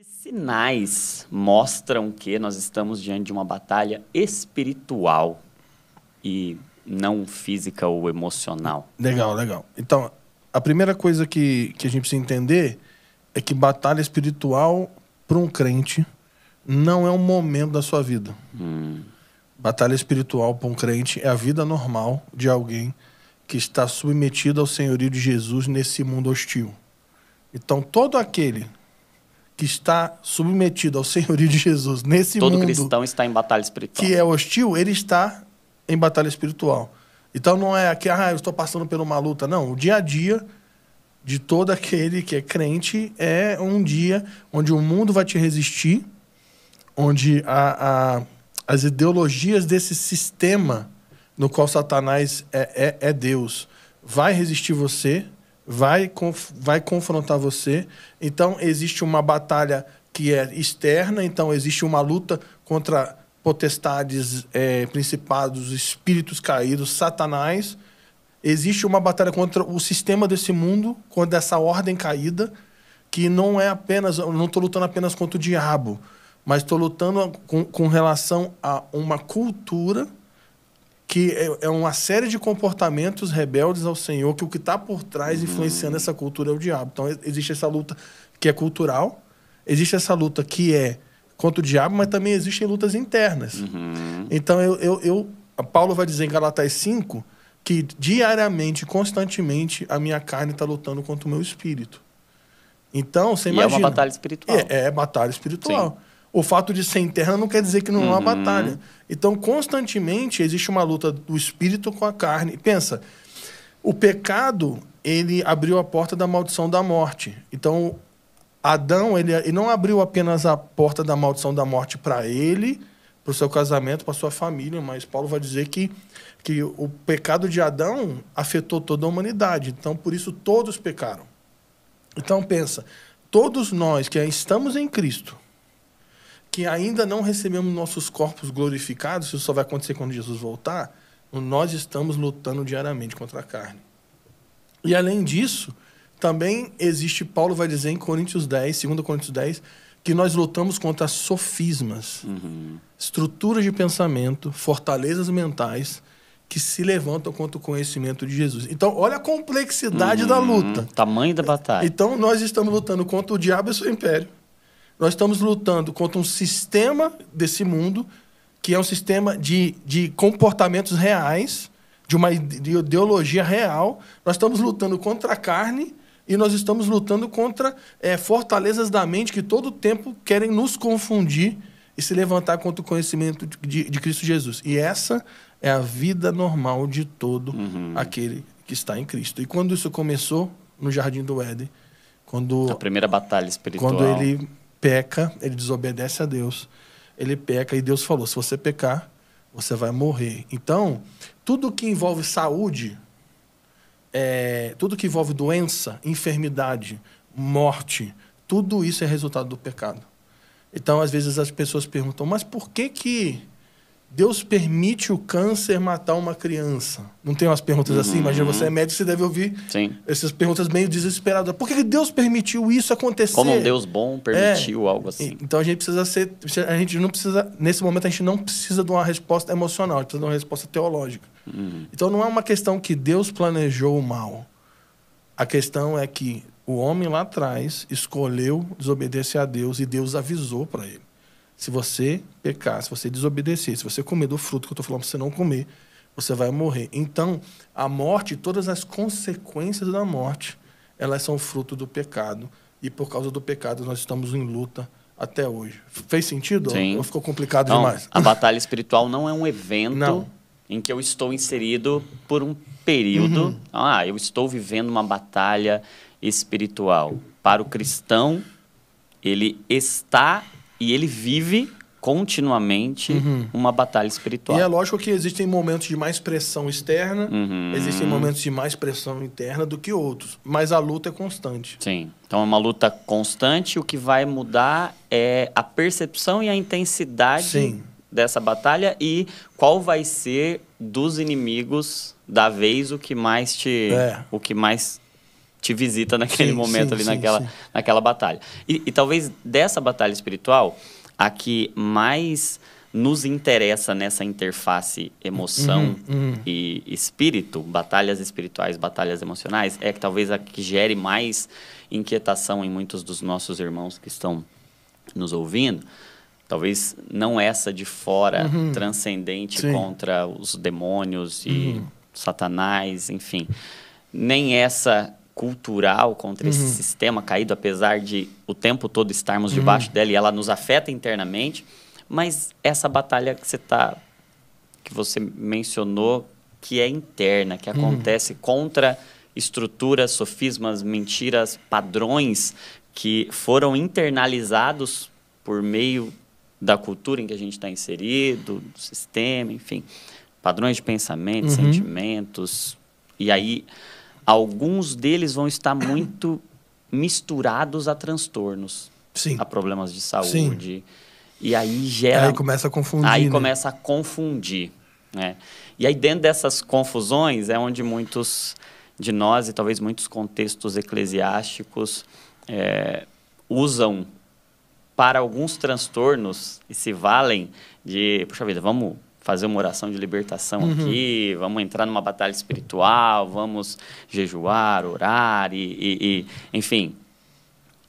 Sinais mostram que nós estamos diante de uma batalha espiritual e não física ou emocional. Legal, legal. Então, a primeira coisa que a gente precisa entender é que batalha espiritual para um crente não é um momento da sua vida. Batalha espiritual para um crente é a vida normal de alguém que está submetido ao senhorio de Jesus nesse mundo hostil. Então, todo aquele que está submetido ao senhorio de Jesus nesse mundo... Todo cristão está em batalha espiritual. Que é hostil, ele está em batalha espiritual. Então, não é que eu estou passando por uma luta. Não, o dia a dia de todo aquele que é crente é um dia onde o mundo vai te resistir, onde as ideologias desse sistema no qual Satanás é Deus vai resistir você, vai confrontar você. Então, existe uma batalha que é externa, então existe uma luta contra potestades, principados, espíritos caídos, Satanás. Existe uma batalha contra o sistema desse mundo, contra essa ordem caída, que não é apenas... Eu não estou lutando apenas contra o diabo, mas estou lutando com relação a uma cultura que é uma série de comportamentos rebeldes ao Senhor, que o que está por trás influenciando essa cultura é o diabo. Então, existe essa luta que é cultural, existe essa luta que é contra o diabo, mas também existem lutas internas. Então, Paulo vai dizer em Galatas 5 que diariamente, constantemente, a minha carne está lutando contra o meu espírito. Então, você imagina... E é uma batalha espiritual. É batalha espiritual. Sim. O fato de ser interna não quer dizer que não é uma batalha. Então, constantemente, existe uma luta do espírito com a carne. Pensa, o pecado, ele abriu a porta da maldição da morte. Então, Adão, ele não abriu apenas a porta da maldição da morte para ele, para o seu casamento, para a sua família, mas Paulo vai dizer que o pecado de Adão afetou toda a humanidade. Então, por isso, todos pecaram. Então, pensa, todos nós que estamos em Cristo, que ainda não recebemos nossos corpos glorificados, isso só vai acontecer quando Jesus voltar, nós estamos lutando diariamente contra a carne. E, além disso, também existe, Paulo vai dizer em Coríntios 10, 2 Coríntios 10, que nós lutamos contra sofismas, estruturas de pensamento, fortalezas mentais, que se levantam contra o conhecimento de Jesus. Então, olha a complexidade da luta. Tamanho da batalha. Então, nós estamos lutando contra o diabo e seu império. Nós estamos lutando contra um sistema desse mundo, que é um sistema de comportamentos reais, de uma ideologia real. Nós estamos lutando contra a carne e nós estamos lutando contra fortalezas da mente que todo tempo querem nos confundir e se levantar contra o conhecimento de Cristo Jesus. E essa é a vida normal de todo aquele que está em Cristo. E quando isso começou no Jardim do Éden, a primeira batalha espiritual. Quando ele peca, ele desobedece a Deus, ele peca e Deus falou, se você pecar, você vai morrer. Então, tudo que envolve saúde, tudo que envolve doença, enfermidade, morte, tudo isso é resultado do pecado. Então, às vezes as pessoas perguntam, mas por que Deus permite o câncer matar uma criança? Não tem umas perguntas assim? Imagina, você é médico, você deve ouvir essas perguntas meio desesperadas. Por que Deus permitiu isso acontecer? Como um Deus bom permitiu algo assim. Então a gente não precisa, nesse momento a gente não precisa de uma resposta emocional, a gente precisa de uma resposta teológica. Então não é uma questão que Deus planejou o mal. A questão é que o homem lá atrás escolheu desobedecer a Deus e Deus avisou para ele. Se você pecar, se você desobedecer, se você comer do fruto que eu estou falando para você não comer, você vai morrer. Então, a morte, todas as consequências da morte, elas são fruto do pecado. E por causa do pecado, nós estamos em luta até hoje. Fez sentido? Sim. Ou ficou complicado demais? A batalha espiritual não é um evento em que eu estou inserido por um período. Eu estou vivendo uma batalha espiritual. Para o cristão, ele está... E ele vive continuamente uma batalha espiritual. E é lógico que existem momentos de mais pressão externa, existem momentos de mais pressão interna do que outros. Mas a luta é constante. Sim. Então é uma luta constante. O que vai mudar é a percepção e a intensidade dessa batalha e qual vai ser dos inimigos da vez o que mais te visita naquele momento sim, ali, sim. naquela batalha. E talvez dessa batalha espiritual, a que mais nos interessa nessa interface emoção e espírito, batalhas espirituais, batalhas emocionais, é que talvez a que gere mais inquietação em muitos dos nossos irmãos que estão nos ouvindo. Talvez não essa de fora, transcendente contra os demônios e Satanás, enfim. Nem essa cultural contra esse sistema caído, apesar de o tempo todo estarmos debaixo dela e ela nos afeta internamente. Mas essa batalha que você mencionou, que é interna, que acontece contra estruturas, sofismas, mentiras, padrões que foram internalizados por meio da cultura em que a gente está inserido, do sistema, enfim, padrões de pensamento, sentimentos. E aí, alguns deles vão estar muito misturados a transtornos, a problemas de saúde. E aí gera... Aí começa a confundir. Aí começa a confundir, né? E aí, dentro dessas confusões, é onde muitos de nós, e talvez muitos contextos eclesiásticos, usam para alguns transtornos e se valem de, puxa vida, vamos fazer uma oração de libertação aqui, vamos entrar numa batalha espiritual, vamos jejuar, orar, enfim.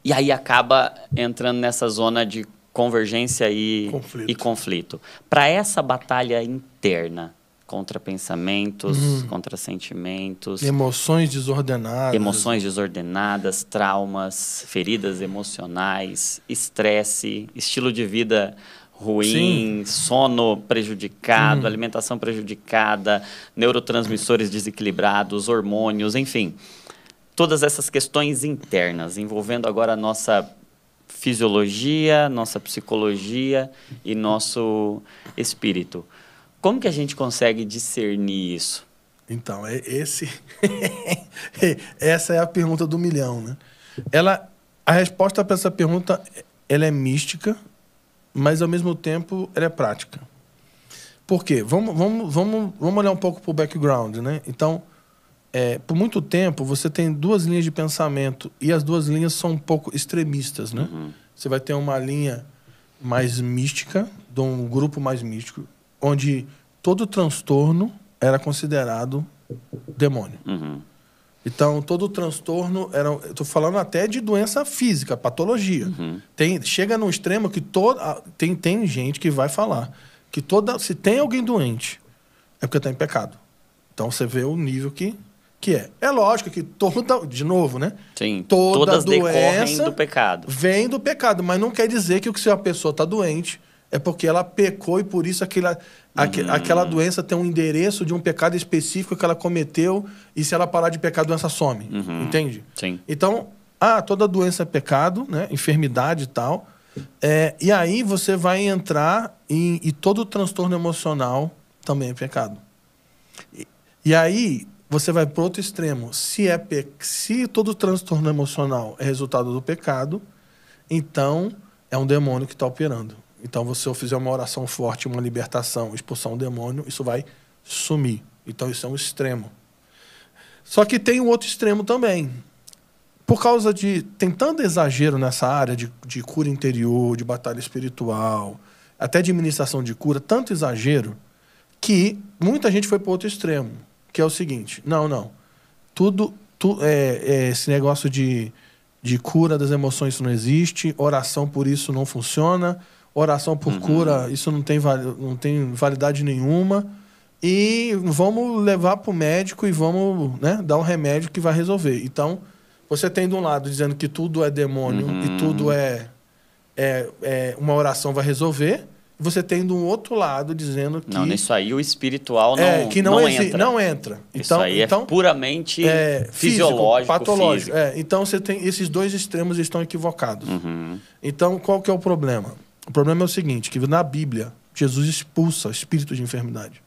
E aí acaba entrando nessa zona de convergência e conflito. Para essa batalha interna, contra pensamentos, contra sentimentos. Emoções desordenadas, traumas, feridas emocionais, estresse, estilo de vida ruim, sono prejudicado, alimentação prejudicada, neurotransmissores desequilibrados, hormônios, enfim. Todas essas questões internas, envolvendo agora a nossa fisiologia, nossa psicologia e nosso espírito. Como que a gente consegue discernir isso? Então, essa é a pergunta do milhão, né? A resposta para essa pergunta, ela é mística, mas ao mesmo tempo ela é prática. Por quê? Vamos olhar um pouco para o background, né? Então, por muito tempo você tem duas linhas de pensamento e as duas linhas são um pouco extremistas, né? Você vai ter uma linha mais mística, de um grupo mais místico, onde todo transtorno era considerado demônio. Então, todo transtorno era... Estou falando até de doença física, patologia. Chega num extremo que tem gente que vai falar que se tem alguém doente, é porque está em pecado. Então, você vê o nível que é. É lógico que de novo, né? Sim, todas decorrem do pecado. Vem do pecado, mas não quer dizer que se a pessoa está doente é porque ela pecou e por isso aquela doença tem um endereço de um pecado específico que ela cometeu e se ela parar de pecar, a doença some. Entende? Sim. Então, toda doença é pecado, né? Enfermidade e tal. E aí você vai entrar e todo transtorno emocional também é pecado. E aí você vai para outro extremo. Se todo transtorno emocional é resultado do pecado, então é um demônio que está operando. Então, se eu fizer uma oração forte, uma libertação, expulsar um demônio, isso vai sumir. Então, isso é um extremo. Só que tem um outro extremo também. Por causa tem tanto exagero nessa área de cura interior, de batalha espiritual, até de administração de cura, tanto exagero, que muita gente foi para o outro extremo, que é o seguinte: não. Esse negócio de cura das emoções, isso não existe, oração por isso não funciona, oração por cura, isso não tem validade nenhuma, e vamos levar para o médico e vamos, né, dar um remédio que vai resolver. Então, você tem de um lado dizendo que tudo é demônio e tudo uma oração vai resolver, e você tem de um outro lado dizendo que... Não, nisso aí o espiritual não entra. Isso aí é puramente fisiológico, patológico. Então, você tem esses dois extremos estão equivocados. Então, qual que é o problema? O problema é o seguinte, que na Bíblia, Jesus expulsa o espírito de enfermidade.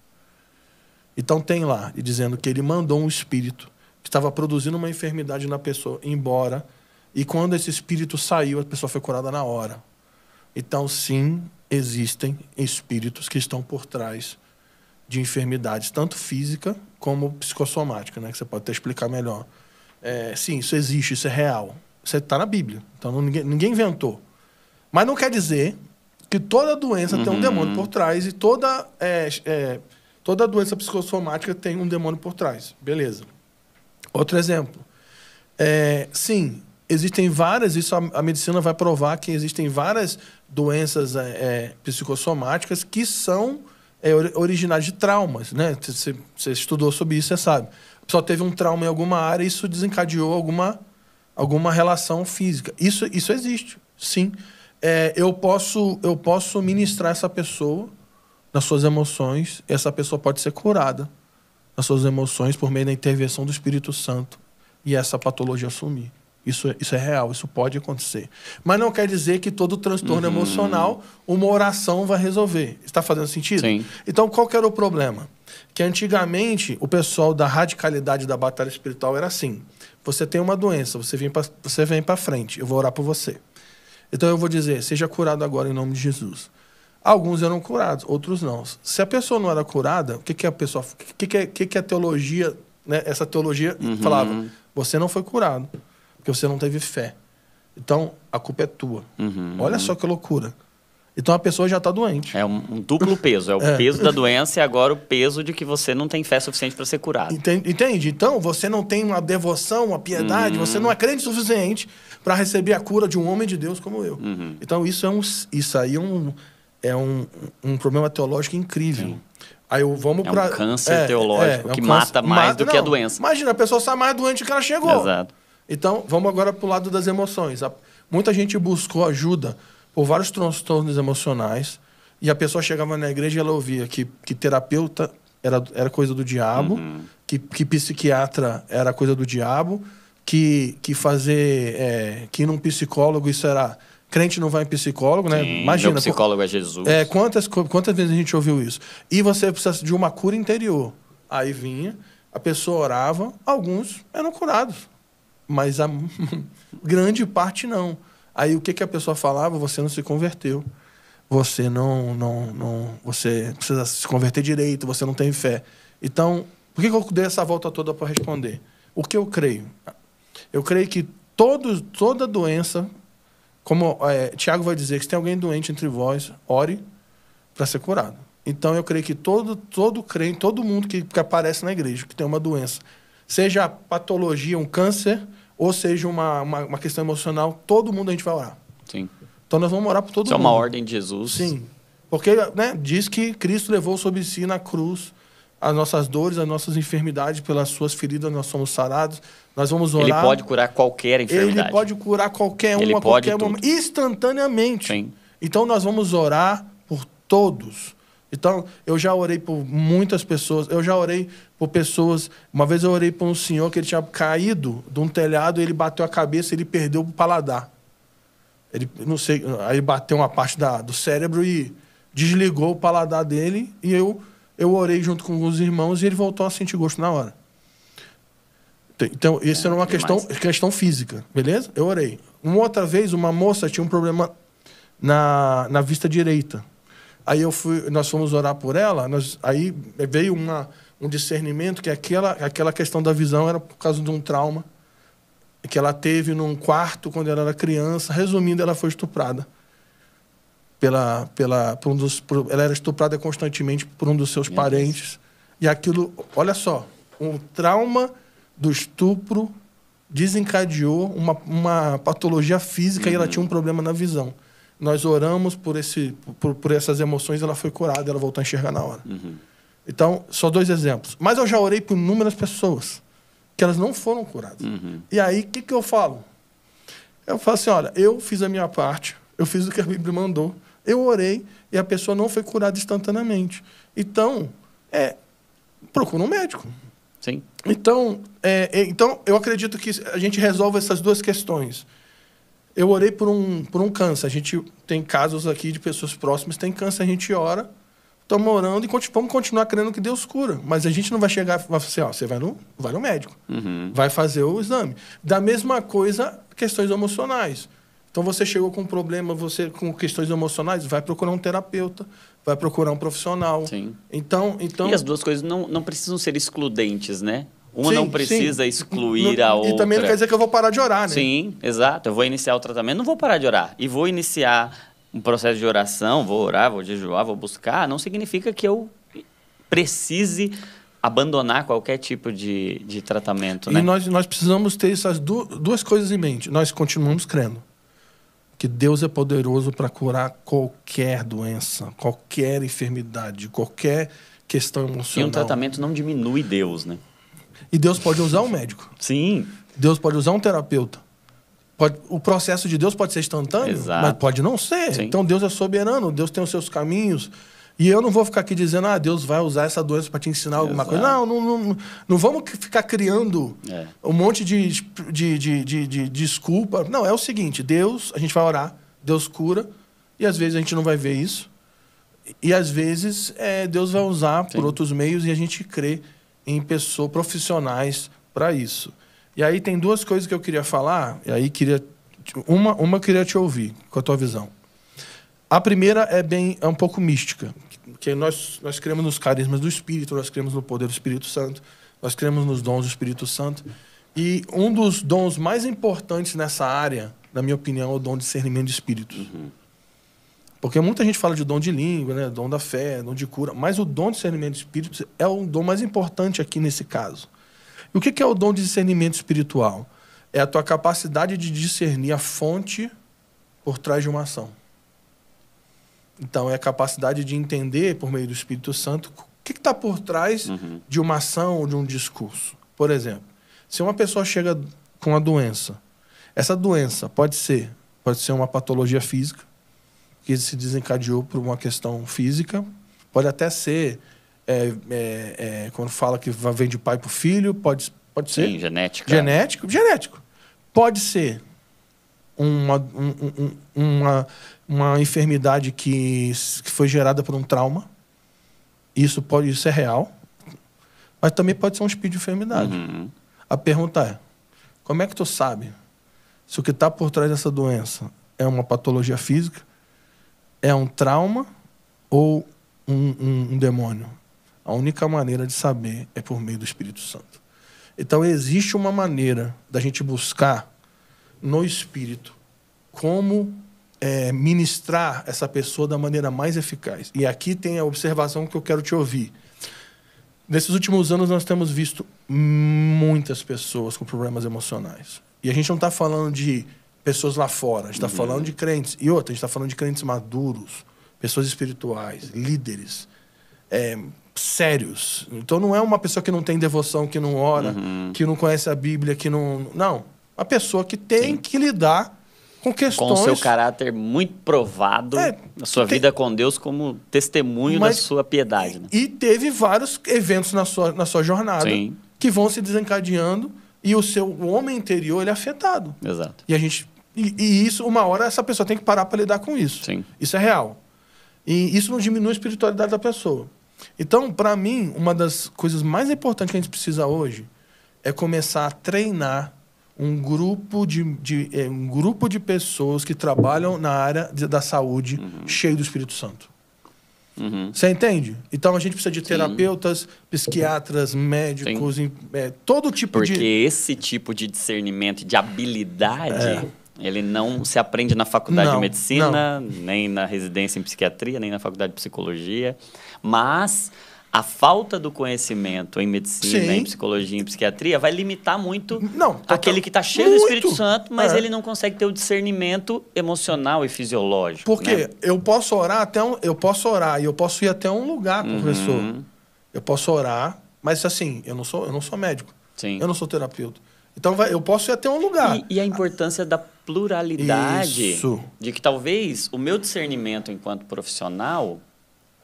Então tem lá, e dizendo que ele mandou um espírito que estava produzindo uma enfermidade na pessoa embora, e quando esse espírito saiu, a pessoa foi curada na hora. Então, sim, existem espíritos que estão por trás de enfermidades, tanto física como psicossomática, né? Que você pode até explicar melhor. sim, isso existe, isso é real. Isso está na Bíblia. Então ninguém inventou. Mas não quer dizer que toda doença tem um demônio por trás e toda doença psicossomática tem um demônio por trás. Beleza. Outro exemplo. Sim, existem várias, isso a medicina vai provar que existem várias doenças psicossomáticas que são originárias de traumas, né? Você estudou sobre isso, você sabe. A pessoa teve um trauma em alguma área e isso desencadeou alguma relação física. Isso existe, sim. Eu posso ministrar essa pessoa nas suas emoções, e essa pessoa pode ser curada nas suas emoções por meio da intervenção do Espírito Santo e essa patologia sumir. Isso é real, isso pode acontecer. Mas não quer dizer que todo transtorno emocional, uma oração vai resolver. Está fazendo sentido? Sim. Então, qual que era o problema? Que antigamente, o pessoal da radicalidade da batalha espiritual era assim. Você tem uma doença, você vem para frente, eu vou orar por você. Então, eu vou dizer, seja curado agora em nome de Jesus. Alguns eram curados, outros não. Se a pessoa não era curada, o que a teologia, né, essa teologia falava? Você não foi curado. Porque você não teve fé. Então, a culpa é tua. Olha só que loucura. Então, a pessoa já está doente. É um duplo peso. É o peso da doença e agora o peso de que você não tem fé suficiente para ser curado. Entende? Então, você não tem uma devoção, uma piedade, você não é crente suficiente para receber a cura de um homem de Deus como eu. Então, isso aí é um problema teológico incrível. Sim. Aí vamos um câncer teológico que mata mais do que a doença. Imagina, a pessoa sai mais doente que ela chegou. Exato. Então, vamos agora para o lado das emoções. Muita gente buscou ajuda por vários transtornos emocionais e a pessoa chegava na igreja e ela ouvia que terapeuta era coisa do diabo, que psiquiatra era coisa do diabo, que ir num psicólogo, isso era... Crente não vai em psicólogo, né? Sim, imagina. Meu psicólogo é Jesus. Quantas vezes a gente ouviu isso? E você precisa de uma cura interior. Aí vinha, a pessoa orava, alguns eram curados. Mas a grande parte não. Aí o que a pessoa falava? Você não se converteu. Você você precisa se converter direito, você não tem fé. Então, por que eu dei essa volta toda para responder? O que eu creio? Eu creio que toda doença, como Tiago vai dizer, que se tem alguém doente entre vós, ore para ser curado. Então, eu creio que todo crente, todo mundo que aparece na igreja, que tem uma doença, seja a patologia, um câncer, ou seja uma questão emocional, todo mundo a gente vai orar. Sim. Então nós vamos orar por todo mundo. Isso é uma ordem de Jesus. Sim. Porque diz que Cristo levou sobre si na cruz as nossas dores, as nossas enfermidades, pelas suas feridas nós somos sarados. Nós vamos orar. Ele pode curar qualquer enfermidade. Ele pode curar qualquer uma, qualquer momento, instantaneamente. Sim. Então nós vamos orar por todos. Então, eu já orei por muitas pessoas. Eu já orei por pessoas... Uma vez eu orei por um senhor que ele tinha caído de um telhado, ele bateu a cabeça e ele perdeu o paladar. Ele, não sei, aí bateu uma parte do cérebro e desligou o paladar dele. E eu orei junto com os irmãos e ele voltou a sentir gosto na hora. Então, isso era uma questão física, beleza? Eu orei. Uma outra vez, uma moça tinha um problema na vista direita. Aí nós fomos orar por ela, aí veio um discernimento que aquela questão da visão era por causa de um trauma que ela teve num quarto quando ela era criança. Resumindo, ela foi estuprada. Ela era estuprada constantemente por um dos seus parentes. E aquilo, olha só, um trauma do estupro desencadeou uma patologia física e ela tinha um problema na visão. Nós oramos por essas emoções, ela foi curada, ela voltou a enxergar na hora. Então, só 2 exemplos. Mas eu já orei por inúmeras pessoas que elas não foram curadas. E aí, o que eu falo? Eu falo assim, olha, eu fiz a minha parte, eu fiz o que a Bíblia mandou, eu orei e a pessoa não foi curada instantaneamente. Então, procura um médico. Sim. Então, eu acredito que a gente resolve essas 2 questões. Eu orei por um câncer. A gente tem casos aqui de pessoas próximas que têm câncer, a gente ora, estamos orando e vamos continuar crendo que Deus cura. Mas a gente não vai chegar e falar assim, você vai no médico, vai fazer o exame. Da mesma coisa, questões emocionais. Então, você chegou com um problema, você com questões emocionais, vai procurar um terapeuta, vai procurar um profissional. Sim. Então... E as 2 coisas não precisam ser excludentes, né? Uma não precisa excluir a outra. E também não quer dizer que eu vou parar de orar, né? Sim, exato. Eu vou iniciar o tratamento, não vou parar de orar. E vou iniciar um processo de oração, vou orar, vou jejuar, vou buscar. Não significa que eu precise abandonar qualquer tipo de tratamento, né? E nós precisamos ter essas duas coisas em mente. Nós continuamos crendo que Deus é poderoso para curar qualquer doença, qualquer enfermidade, qualquer questão emocional. E um tratamento não diminui Deus, né? E Deus pode usar um médico. Sim. Deus pode usar um terapeuta. O processo de Deus pode ser instantâneo, Exato. mas pode não ser. Sim. Então Deus é soberano, Deus tem os seus caminhos. E eu não vou ficar aqui dizendo, Deus vai usar essa doença para te ensinar alguma coisa. Não vamos ficar criando um monte de desculpa. Não, é o seguinte, Deus, a gente vai orar, Deus cura, e às vezes a gente não vai ver isso. E às vezes Deus vai usar por outros meios e a gente crê em pessoas profissionais para isso. E aí tem duas coisas que eu queria falar, e aí uma eu queria te ouvir com a tua visão. A primeira é um pouco mística, que nós cremos nos carismas do Espírito, nós cremos no poder do Espírito Santo, nós cremos nos dons do Espírito Santo. E um dos dons mais importantes nessa área, na minha opinião, é o dom de discernimento de espíritos. Uhum. Porque muita gente fala de dom de língua, né? Dom da fé, dom de cura, mas o dom de discernimento de espíritos é o dom mais importante aqui nesse caso. E o que é o dom de discernimento espiritual? É a tua capacidade de discernir a fonte por trás de uma ação. Então, é a capacidade de entender, por meio do Espírito Santo, o que está por trás de uma ação ou de um discurso. Por exemplo, se uma pessoa chega com uma doença, essa doença pode ser uma patologia física, que se desencadeou por uma questão física, pode até ser, quando fala que vem de pai para o filho, pode ser... Sim, genética. Genético. Pode ser uma enfermidade que foi gerada por um trauma. Isso é real. Mas também pode ser um tipo de enfermidade. Uhum. A pergunta é, como é que tu sabe se o que está por trás dessa doença é uma patologia física, é um trauma ou um demônio? A única maneira de saber é por meio do Espírito Santo. Então, existe uma maneira da gente buscar no Espírito como ministrar essa pessoa da maneira mais eficaz. E aqui tem a observação que eu quero te ouvir. Nesses últimos anos, nós temos visto muitas pessoas com problemas emocionais. E a gente não está falando de pessoas lá fora, a gente está falando de crentes. E outra, a gente está falando de crentes maduros, pessoas espirituais, líderes, sérios. Então, não é uma pessoa que não tem devoção, que não ora, que não conhece a Bíblia, que não... Não. Uma pessoa que tem que lidar com questões... Com o seu caráter muito provado na sua vida com Deus como testemunho da sua piedade. Né? E teve vários eventos na sua jornada que vão se desencadeando e o seu homem interior ele é afetado. Exato. E isso, uma hora, essa pessoa tem que parar para lidar com isso. Sim. Isso é real. E isso não diminui a espiritualidade da pessoa. Então, para mim, uma das coisas mais importantes que a gente precisa hoje é começar a treinar um grupo de pessoas que trabalham na área da saúde cheio do Espírito Santo. Você entende? Então, a gente precisa de terapeutas, psiquiatras, médicos, todo tipo Porque esse tipo de discernimento, de habilidade... Ele não se aprende na faculdade de medicina, nem na residência em psiquiatria, nem na faculdade de psicologia. Mas a falta do conhecimento em medicina, em psicologia, em psiquiatria, vai limitar muito aquele que está cheio do Espírito Santo, mas ele não consegue ter o discernimento emocional e fisiológico. Porque eu posso orar e eu posso ir até um lugar, professor. Eu posso orar, mas assim, eu não sou médico. Sim. Eu não sou terapeuta. Então, eu posso ir até um lugar. E a importância da pluralidade. De que talvez o meu discernimento enquanto profissional,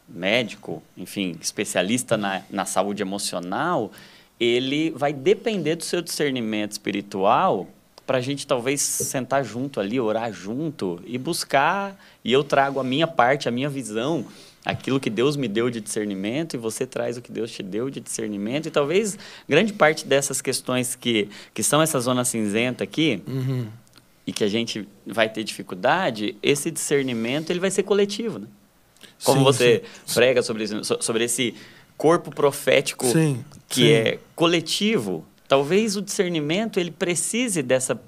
médico, enfim, especialista na saúde emocional, ele vai depender do seu discernimento espiritual para a gente talvez sentar junto ali, orar junto e buscar. E eu trago a minha parte, a minha visão, aquilo que Deus me deu de discernimento, e você traz o que Deus te deu de discernimento. E talvez grande parte dessas questões que são essa zona cinzenta aqui, e que a gente vai ter dificuldade, esse discernimento ele vai ser coletivo. Né? Como você prega sobre esse corpo profético que é coletivo, Talvez o discernimento ele precise dessa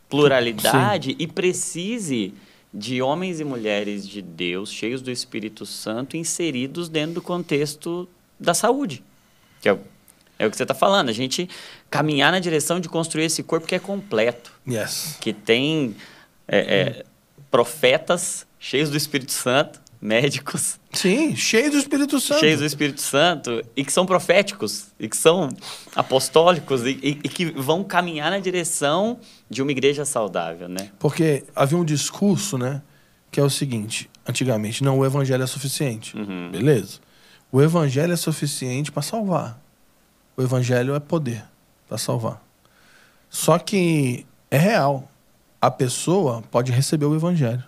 pluralidade e precise de homens e mulheres de Deus, cheios do Espírito Santo, inseridos dentro do contexto da saúde. Que é o que você está falando. A gente caminhar na direção de construir esse corpo que é completo. Yes. Que tem profetas cheios do Espírito Santo, médicos. Sim, cheios do Espírito Santo. Cheios do Espírito Santo e que são proféticos, e que são apostólicos e que vão caminhar na direção de uma igreja saudável, né? Porque havia um discurso, né, que é o seguinte, antigamente, não, o evangelho é suficiente. Beleza. O evangelho é suficiente para salvar. O evangelho é poder para salvar. Só que é real. A pessoa pode receber o evangelho.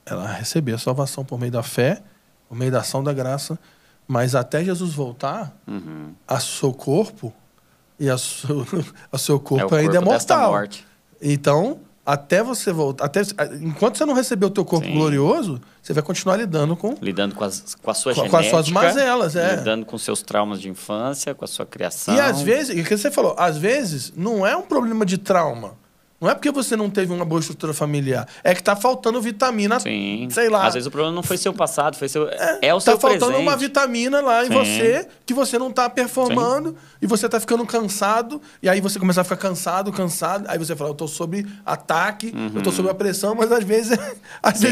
Ela receber a salvação por meio da fé, por meio da ação da graça, mas até Jesus voltar, a seu corpo e a seu corpo ainda é mortal. Morte. Então, até você voltar, enquanto você não receber o teu corpo glorioso, você vai continuar lidando com a sua genética, com as suas mazelas, lidando com seus traumas de infância, com a sua criação. E às vezes, o que você falou, às vezes não é um problema de trauma. Não é porque você não teve uma boa estrutura familiar. É que tá faltando vitamina, sei lá. Às vezes o problema não foi seu passado, foi seu o seu presente. Tá faltando uma vitamina lá em você que você não tá performando e você tá ficando cansado. E aí você começa a ficar cansado. Aí você fala, eu tô sob ataque, eu tô sob a pressão, mas às vezes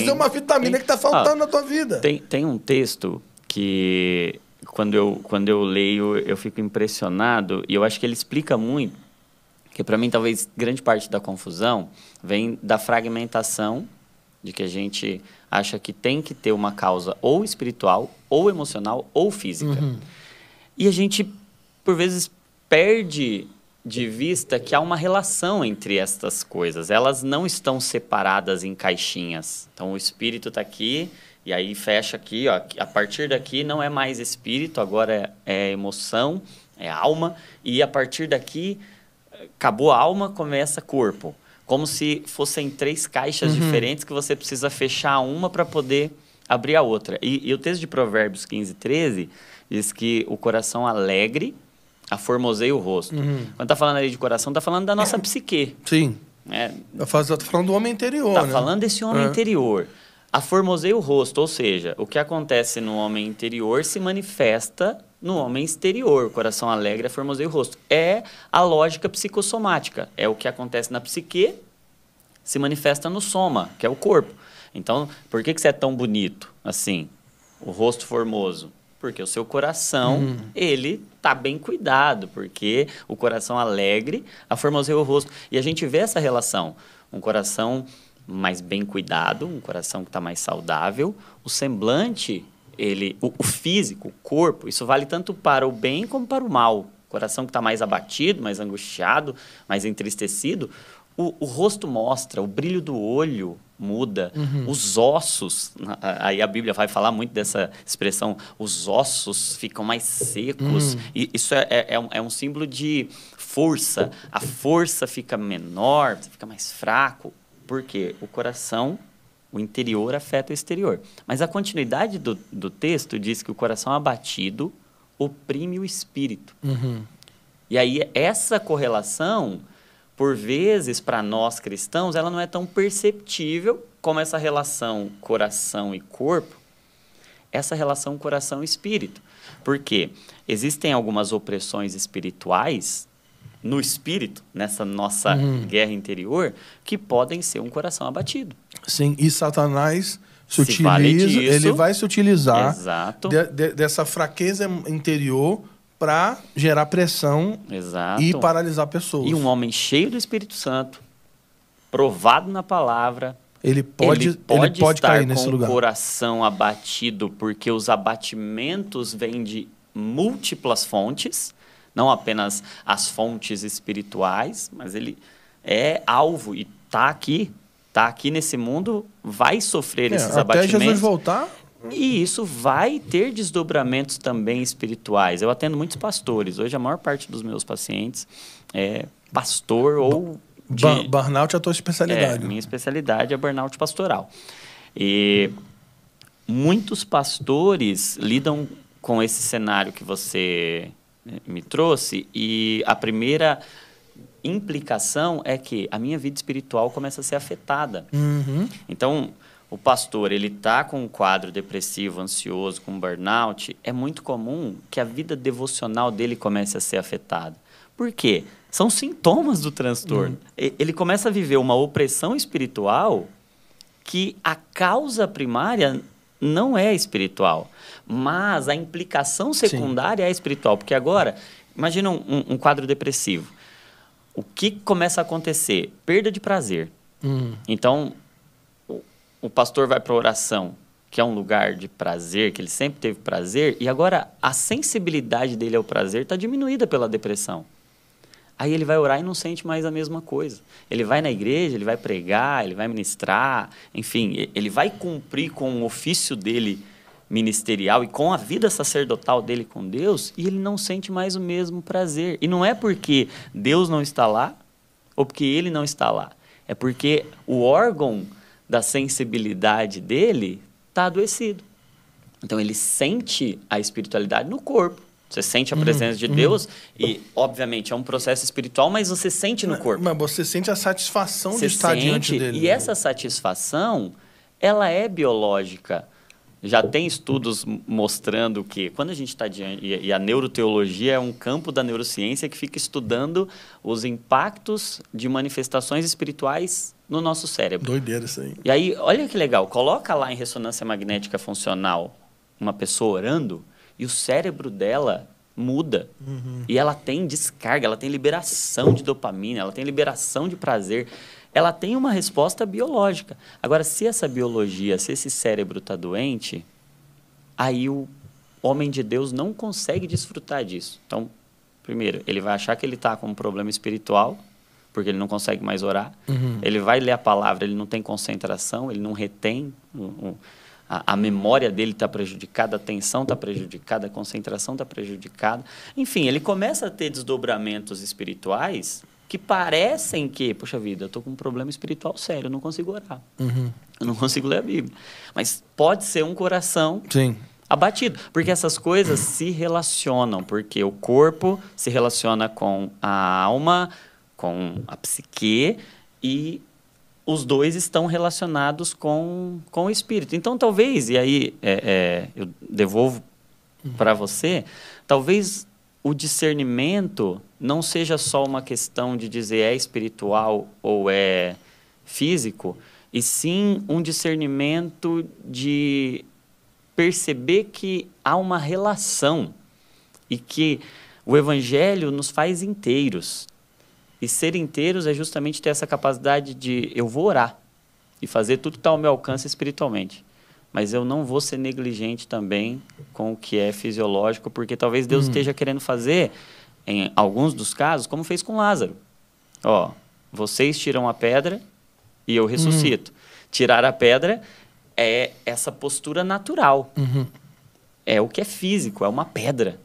é uma vitamina que tá faltando na tua vida. Tem um texto que quando eu leio eu fico impressionado e eu acho que ele explica muito. Que para mim talvez grande parte da confusão vem da fragmentação de que a gente acha que tem que ter uma causa ou espiritual, ou emocional, ou física. E a gente, por vezes, perde de vista que há uma relação entre estas coisas. Elas não estão separadas em caixinhas. Então, o espírito está aqui, e aí fecha aqui. Ó, a partir daqui não é mais espírito, agora é emoção, é alma. E a partir daqui... Acabou a alma, começa corpo. Como se fossem 3 caixas diferentes que você precisa fechar uma para poder abrir a outra. E o texto de Provérbios 15:13 diz que o coração alegre aformoseia o rosto. Quando está falando ali de coração, está falando da nossa psique. Sim. Tá falando do homem interior, Está falando desse homem interior. Aformoseia o rosto, ou seja, o que acontece no homem interior se manifesta no homem exterior. O coração alegre aformoseia o rosto. É a lógica psicossomática. É o que acontece na psique, se manifesta no soma, que é o corpo. Então, por que você é tão bonito assim? O rosto formoso? Porque o seu coração, ele está bem cuidado, porque o coração alegre aformoseia o rosto. E a gente vê essa relação. Um coração mais bem cuidado, um coração que está mais saudável, o semblante, o físico, o corpo, isso vale tanto para o bem como para o mal. O coração que está mais abatido, mais angustiado, mais entristecido, o rosto mostra, o brilho do olho muda, os ossos, aí a Bíblia vai falar muito dessa expressão, os ossos ficam mais secos, e isso é um símbolo de força, a força fica menor, você fica mais fraco, porque o coração, o interior afeta o exterior. Mas a continuidade do texto diz que o coração abatido oprime o espírito. E aí essa correlação, por vezes, para nós cristãos, ela não é tão perceptível como essa relação coração e corpo, essa relação coração e espírito. Porque existem algumas opressões espirituais no espírito, nessa nossa guerra interior, que podem ser um coração abatido. Sim, e Satanás ele vai se utilizar dessa fraqueza interior para gerar pressão e paralisar pessoas. E um homem cheio do Espírito Santo, provado na palavra, ele pode estar cair nesse lugar. Com o coração abatido, porque os abatimentos vêm de múltiplas fontes, não apenas as fontes espirituais, mas ele é alvo e está aqui nesse mundo, vai sofrer esses abatimentos. Até Jesus voltar. E isso vai ter desdobramentos também espirituais. Eu atendo muitos pastores. Hoje a maior parte dos meus pacientes é pastor ou... Burnout é a tua especialidade. Minha especialidade é burnout pastoral. E muitos pastores lidam com esse cenário que você me trouxe, e a primeira implicação é que a minha vida espiritual começa a ser afetada. Uhum. Então, o pastor, ele tá com um quadro depressivo, ansioso, com burnout, é muito comum que a vida devocional dele comece a ser afetada. Por quê? São sintomas do transtorno. Ele começa a viver uma opressão espiritual que a causa primária não é espiritual, mas a implicação secundária é espiritual. Porque agora, imagina um quadro depressivo. O que começa a acontecer? Perda de prazer. Então, o pastor vai para a oração, que é um lugar de prazer, que ele sempre teve prazer, e agora a sensibilidade dele ao prazer está diminuída pela depressão. Aí ele vai orar e não sente mais a mesma coisa. Ele vai na igreja, ele vai pregar, ele vai ministrar, enfim, ele vai cumprir com o ofício dele ministerial e com a vida sacerdotal dele com Deus, e ele não sente mais o mesmo prazer. E não é porque Deus não está lá, ou porque ele não está lá. É porque o órgão da sensibilidade dele está adoecido. Então, ele sente a espiritualidade no corpo. Você sente a presença de Deus e, obviamente, é um processo espiritual, mas você sente no corpo. Mas você sente a satisfação de estar diante dele. E essa satisfação, ela é biológica. Já tem estudos mostrando que quando a gente está diante... E a neuroteologia é um campo da neurociência que fica estudando os impactos de manifestações espirituais no nosso cérebro. Doideira isso aí. E aí, olha que legal. Coloca lá em ressonância magnética funcional uma pessoa orando e o cérebro dela muda. E ela tem descarga, ela tem liberação de dopamina, ela tem liberação de prazer. Ela tem uma resposta biológica. Agora, se essa biologia, se esse cérebro está doente, aí o homem de Deus não consegue desfrutar disso. Então, primeiro, ele vai achar que ele está com um problema espiritual, porque ele não consegue mais orar. Ele vai ler a palavra, ele não tem concentração, ele não retém. A memória dele está prejudicada, a atenção está prejudicada, a concentração está prejudicada. Enfim, ele começa a ter desdobramentos espirituais que parecem que, poxa vida, eu estou com um problema espiritual sério, eu não consigo orar. Eu não consigo ler a Bíblia. Mas pode ser um coração abatido, porque essas coisas se relacionam, porque o corpo se relaciona com a alma, com a psique, e os dois estão relacionados com o espírito. Então, talvez, e aí eu devolvo para você, talvez o discernimento não seja só uma questão de dizer é espiritual ou é físico, e sim um discernimento de perceber que há uma relação e que o Evangelho nos faz inteiros. E ser inteiros é justamente ter essa capacidade de eu vou orar e fazer tudo que está ao meu alcance espiritualmente. Mas eu não vou ser negligente também com o que é fisiológico, porque talvez Deus esteja querendo fazer, em alguns dos casos, como fez com Lázaro. Ó, vocês tiram a pedra e eu ressuscito. Tirar a pedra é essa postura natural. É o que é físico, é uma pedra.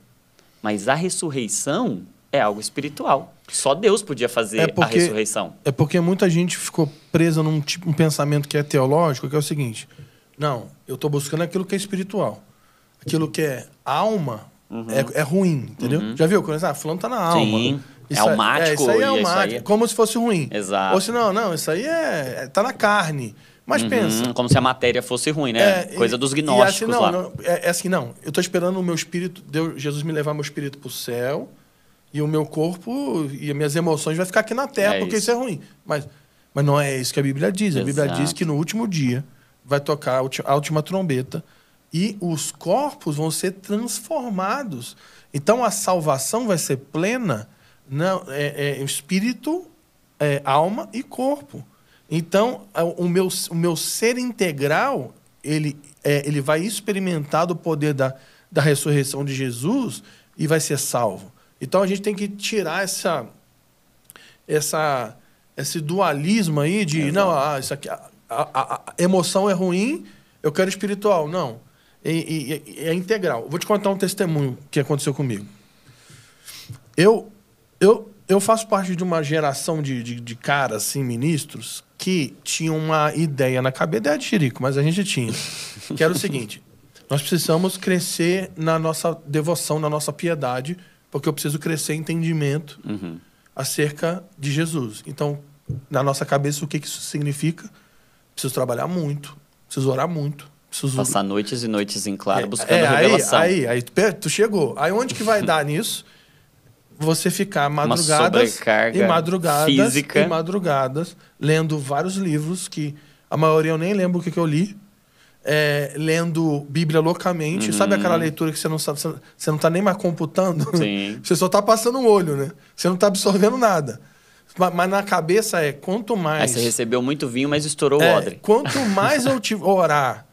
Mas a ressurreição é algo espiritual. Só Deus podia fazer a ressurreição. É porque muita gente ficou presa num um pensamento que é teológico, que é o seguinte: não, eu estou buscando aquilo que é espiritual. Aquilo que é alma é ruim, entendeu? Já viu? Fulano tá na alma. Sim, isso é almático. Isso aí é almático, como se fosse ruim. Exato. Ou se não, isso aí tá na carne. Mas pensa... Como se a matéria fosse ruim, né? Coisa dos gnósticos lá. Não, eu estou esperando o meu espírito, Jesus me levar meu espírito para o céu, e o meu corpo e as minhas emoções vai ficar aqui na terra, porque isso é ruim. Mas não é isso que a Bíblia diz. A Bíblia diz que no último dia vai tocar a última trombeta e os corpos vão ser transformados. Então, a salvação vai ser plena, espírito, alma e corpo. Então, o meu ser integral, ele vai experimentar do poder da ressurreição de Jesus e vai ser salvo. Então, a gente tem que tirar esse dualismo aí de, isso aqui, a emoção é ruim, eu quero espiritual. Não, é integral. Vou te contar um testemunho que aconteceu comigo. Eu faço parte de uma geração de caras, assim, ministros, que tinham uma ideia na cabeça, ideia de Chirico, mas a gente tinha, que era o seguinte: nós precisamos crescer na nossa devoção, na nossa piedade, porque eu preciso crescer em entendimento. acerca de Jesus. Então, na nossa cabeça, o que isso significa? Preciso trabalhar muito, preciso orar muito. Preciso... Passar noites e noites em claro buscando revelação. Aí, tu chegou. Aí onde que vai dar nisso? Você ficar madrugadas física. e madrugadas lendo vários livros que a maioria eu nem lembro o que eu li. Lendo Bíblia loucamente. Sabe aquela leitura que você não sabe, você não está nem mais computando? Sim. Você só está passando o olho, né? Você não está absorvendo nada. Mas na cabeça quanto mais... Aí você recebeu muito vinho, mas estourou o odre. Quanto mais eu orar,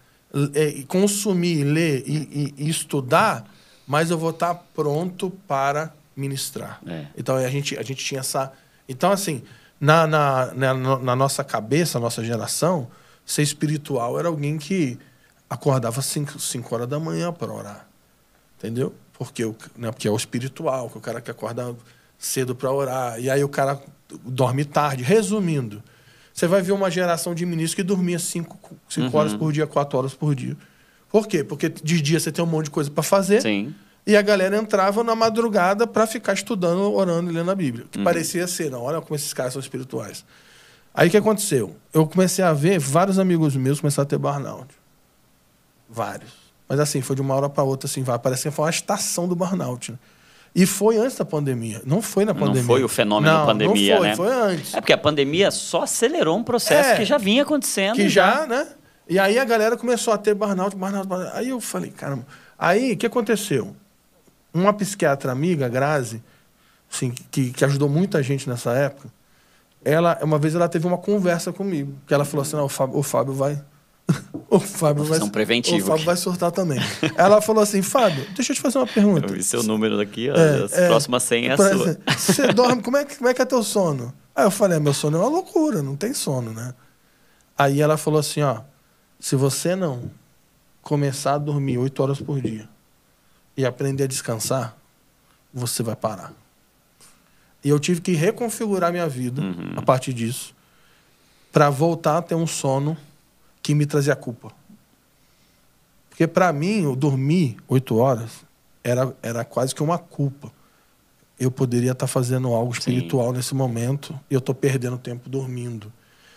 consumir, ler e estudar, mais eu vou estar pronto para ministrar. Então a gente tinha essa... Então, assim, na nossa cabeça, na nossa geração, ser espiritual era alguém que acordava 5 horas da manhã para orar. Entendeu? Porque é o espiritual, que o cara que acorda cedo para orar. E aí o cara dorme tarde. Resumindo, você vai ver uma geração de ministros que dormia 5 horas por dia, 4 horas por dia. Por quê? Porque de dia você tem um monte de coisa para fazer. Sim. E a galera entrava na madrugada para ficar estudando, orando e lendo a Bíblia. Que parecia ser, não, olha como esses caras são espirituais. Aí o que aconteceu? Eu comecei a ver vários amigos meus começaram a ter burnout. Vários. Mas assim, foi de uma hora para outra, assim, parece que foi uma estação do burnout. Né? E foi antes da pandemia. Não foi na pandemia. Não foi o fenômeno pandemia, não foi, né? Foi antes. Porque a pandemia só acelerou um processo que já vinha acontecendo. Que já, né? E aí a galera começou a ter burnout. Aí eu falei, caramba. Aí o que aconteceu? Uma psiquiatra amiga, Grazi, assim, que ajudou muita gente nessa época, uma vez ela teve uma conversa comigo. Que ela falou assim, não, o Fábio vai... O Fábio vai surtar também. Ela falou assim, Fábio, deixa eu te fazer uma pergunta. Eu vi seu número aqui, ó, as próximas 100 é a sua. Você dorme, como é que é teu sono? Aí eu falei, meu sono é uma loucura, não tem sono, né? Aí ela falou assim, ó, se você não começar a dormir 8 horas por dia e aprender a descansar, você vai parar. E eu tive que reconfigurar minha vida a partir disso para voltar a ter um sono que me trazia culpa. Porque para mim, eu dormir 8 horas era quase que uma culpa. Eu poderia estar fazendo algo espiritual nesse momento e eu estou perdendo tempo dormindo.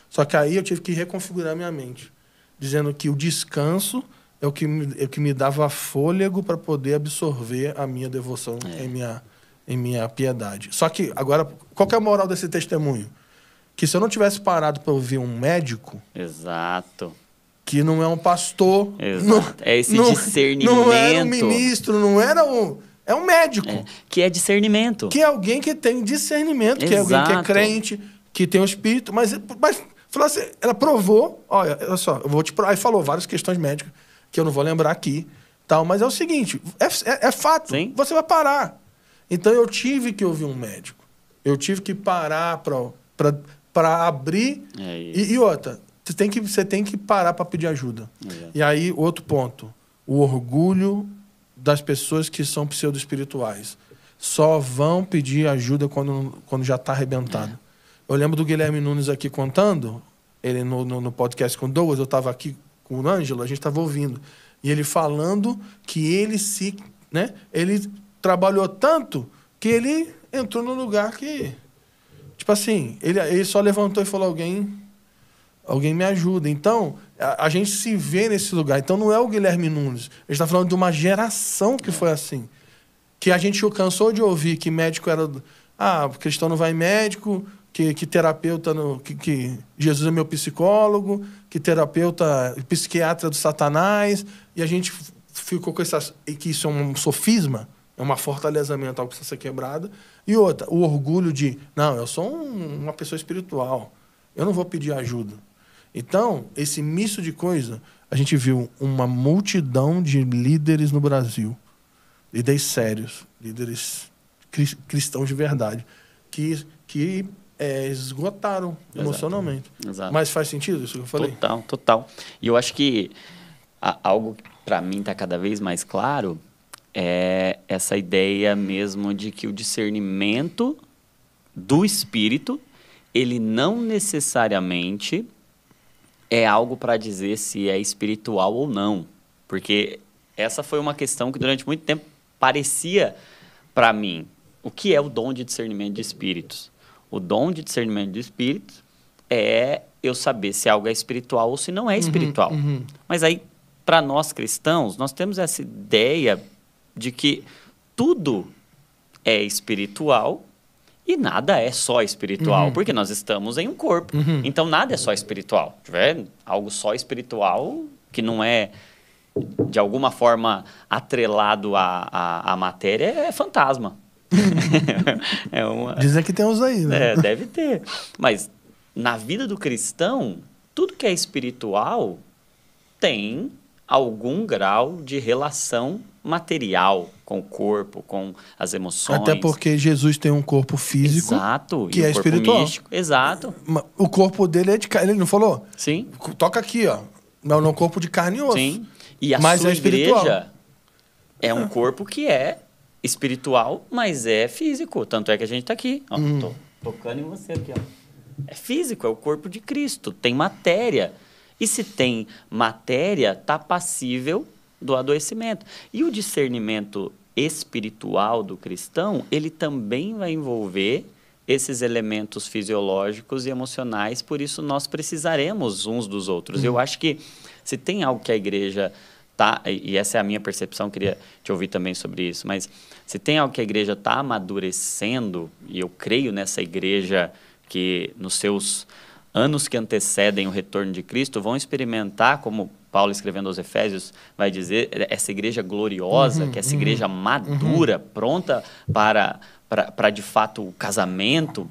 Só que aí eu tive que reconfigurar minha mente, dizendo que o descanso é o que me dava fôlego para poder absorver a minha devoção em minha piedade. Só que, agora, qual que é a moral desse testemunho? Que se eu não tivesse parado para ouvir um médico... Exato. Que não é um pastor... Exato. É esse discernimento. Não era um ministro, não era um... É um médico. Que é discernimento. Que é alguém que tem discernimento, que é alguém que é crente, que tem o espírito, mas falou assim, ela provou, olha só, eu vou te provar, aí falou várias questões médicas, que eu não vou lembrar aqui, tal, mas é o seguinte, é fato, você vai parar. Então eu tive que ouvir um médico, eu tive que parar para abrir, e outra, você tem que parar para pedir ajuda. E aí, outro ponto, o orgulho das pessoas que são pseudo-espirituais. Só vão pedir ajuda quando já está arrebentado. Eu lembro do Guilherme Nunes aqui contando, ele no podcast com o Douglas, eu estava aqui com o Ângelo, a gente estava ouvindo, e ele falando que ele trabalhou tanto que ele entrou num lugar que, tipo assim, ele só levantou e falou, alguém me ajuda. Então, a gente se vê nesse lugar. Então, não é o Guilherme Nunes. A gente está falando de uma geração que foi assim. Que a gente cansou de ouvir que médico era... cristão não vai em médico, que terapeuta... Que Jesus é meu psicólogo, que terapeuta... Psiquiatra do Satanás. E a gente ficou com que isso é um sofisma, é uma fortaleza mental que precisa ser quebrada. E outra, o orgulho de... Não, eu sou uma pessoa espiritual. Eu não vou pedir ajuda. Então, esse misto de coisa, a gente viu uma multidão de líderes no Brasil, líderes sérios, líderes cristãos de verdade, que esgotaram emocionalmente. Exato. Mas faz sentido isso que eu falei? Total. E eu acho que algo que para mim está cada vez mais claro é essa ideia mesmo de que o discernimento do espírito, ele não necessariamente é algo para dizer se é espiritual ou não. Porque essa foi uma questão que durante muito tempo parecia para mim. O que é o dom de discernimento de espíritos? O dom de discernimento de espíritos é eu saber se algo é espiritual ou se não é espiritual. Mas aí, para nós cristãos, nós temos essa ideia de que tudo é espiritual e nada é só espiritual, porque nós estamos em um corpo. Então, nada é só espiritual. Se tiver algo só espiritual que não é, de alguma forma, atrelado à matéria, é fantasma. Dizem que tem uns aí, né? Deve ter. Mas na vida do cristão, tudo que é espiritual tem algum grau de relação material com o corpo, com as emoções. Até porque Jesus tem um corpo físico. Exato. Que e é o corpo espiritual. místico. Exato. O corpo dele é de carne. Ele não falou? Sim. Toca aqui, ó. No corpo de carne e osso. Sim. E a Mas sua é espiritual. igreja é um corpo que é espiritual, mas é físico. Tanto é que a gente está aqui. Ó, tô tocando em você aqui, ó. É físico, é o corpo de Cristo. Tem matéria. E se tem matéria, está passível do adoecimento. E o discernimento espiritual do cristão, ele também vai envolver esses elementos fisiológicos e emocionais, por isso nós precisaremos uns dos outros. Eu acho que se tem algo que a igreja tá, e essa é a minha percepção, queria te ouvir também sobre isso, mas se tem algo que a igreja está amadurecendo, e eu creio nessa igreja que nos seus anos que antecedem o retorno de Cristo vão experimentar, como Paulo escrevendo aos Efésios vai dizer, essa igreja gloriosa, que essa igreja madura, pronta para de fato o casamento.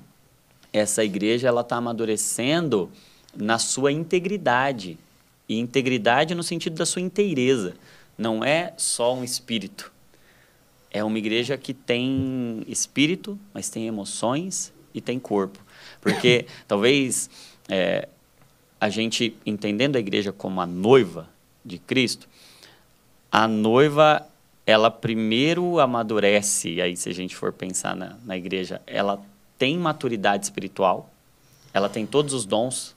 Essa igreja ela está amadurecendo na sua integridade, e integridade no sentido da sua inteireza. Não é só um espírito. É uma igreja que tem espírito, mas tem emoções e tem corpo. Porque talvez a gente, entendendo a igreja como a noiva de Cristo, a noiva, ela primeiro amadurece, e aí se a gente for pensar na igreja, ela tem maturidade espiritual, ela tem todos os dons,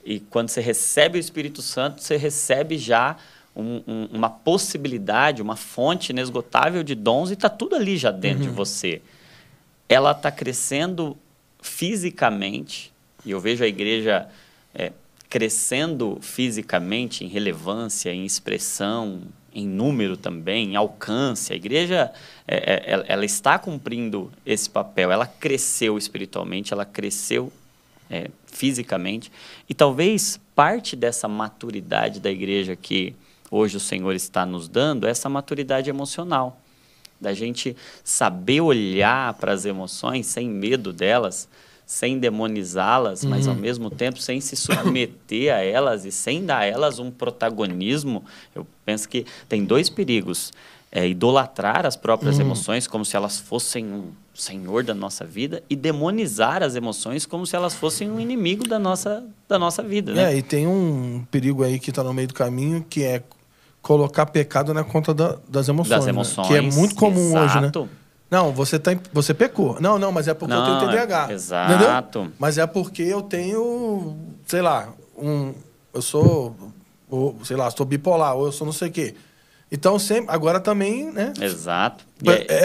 e quando você recebe o Espírito Santo, você recebe já uma possibilidade, uma fonte inesgotável de dons, e está tudo ali já dentro de você. Ela está crescendo fisicamente, e eu vejo a igreja crescendo fisicamente em relevância, em expressão, em número também, em alcance. A igreja ela está cumprindo esse papel, ela cresceu espiritualmente, ela cresceu fisicamente, e talvez parte dessa maturidade da igreja que hoje o Senhor está nos dando é essa maturidade emocional, da gente saber olhar para as emoções sem medo delas, sem demonizá-las, mas ao mesmo tempo sem se submeter a elas e sem dar a elas um protagonismo. Eu penso que tem dois perigos: idolatrar as próprias emoções como se elas fossem um senhor da nossa vida, e demonizar as emoções como se elas fossem um inimigo da nossa vida, né? E tem um perigo aí que está no meio do caminho, que é colocar pecado na conta das emoções. Das emoções, né? Que é muito comum hoje, né? exato. Não, você pecou. Não, mas é porque eu tenho TDAH. Exato. Entendeu? Mas é porque eu tenho, sei lá, eu sou, sou bipolar, ou eu sou não sei o quê. Então, sempre, agora também, né? Exato.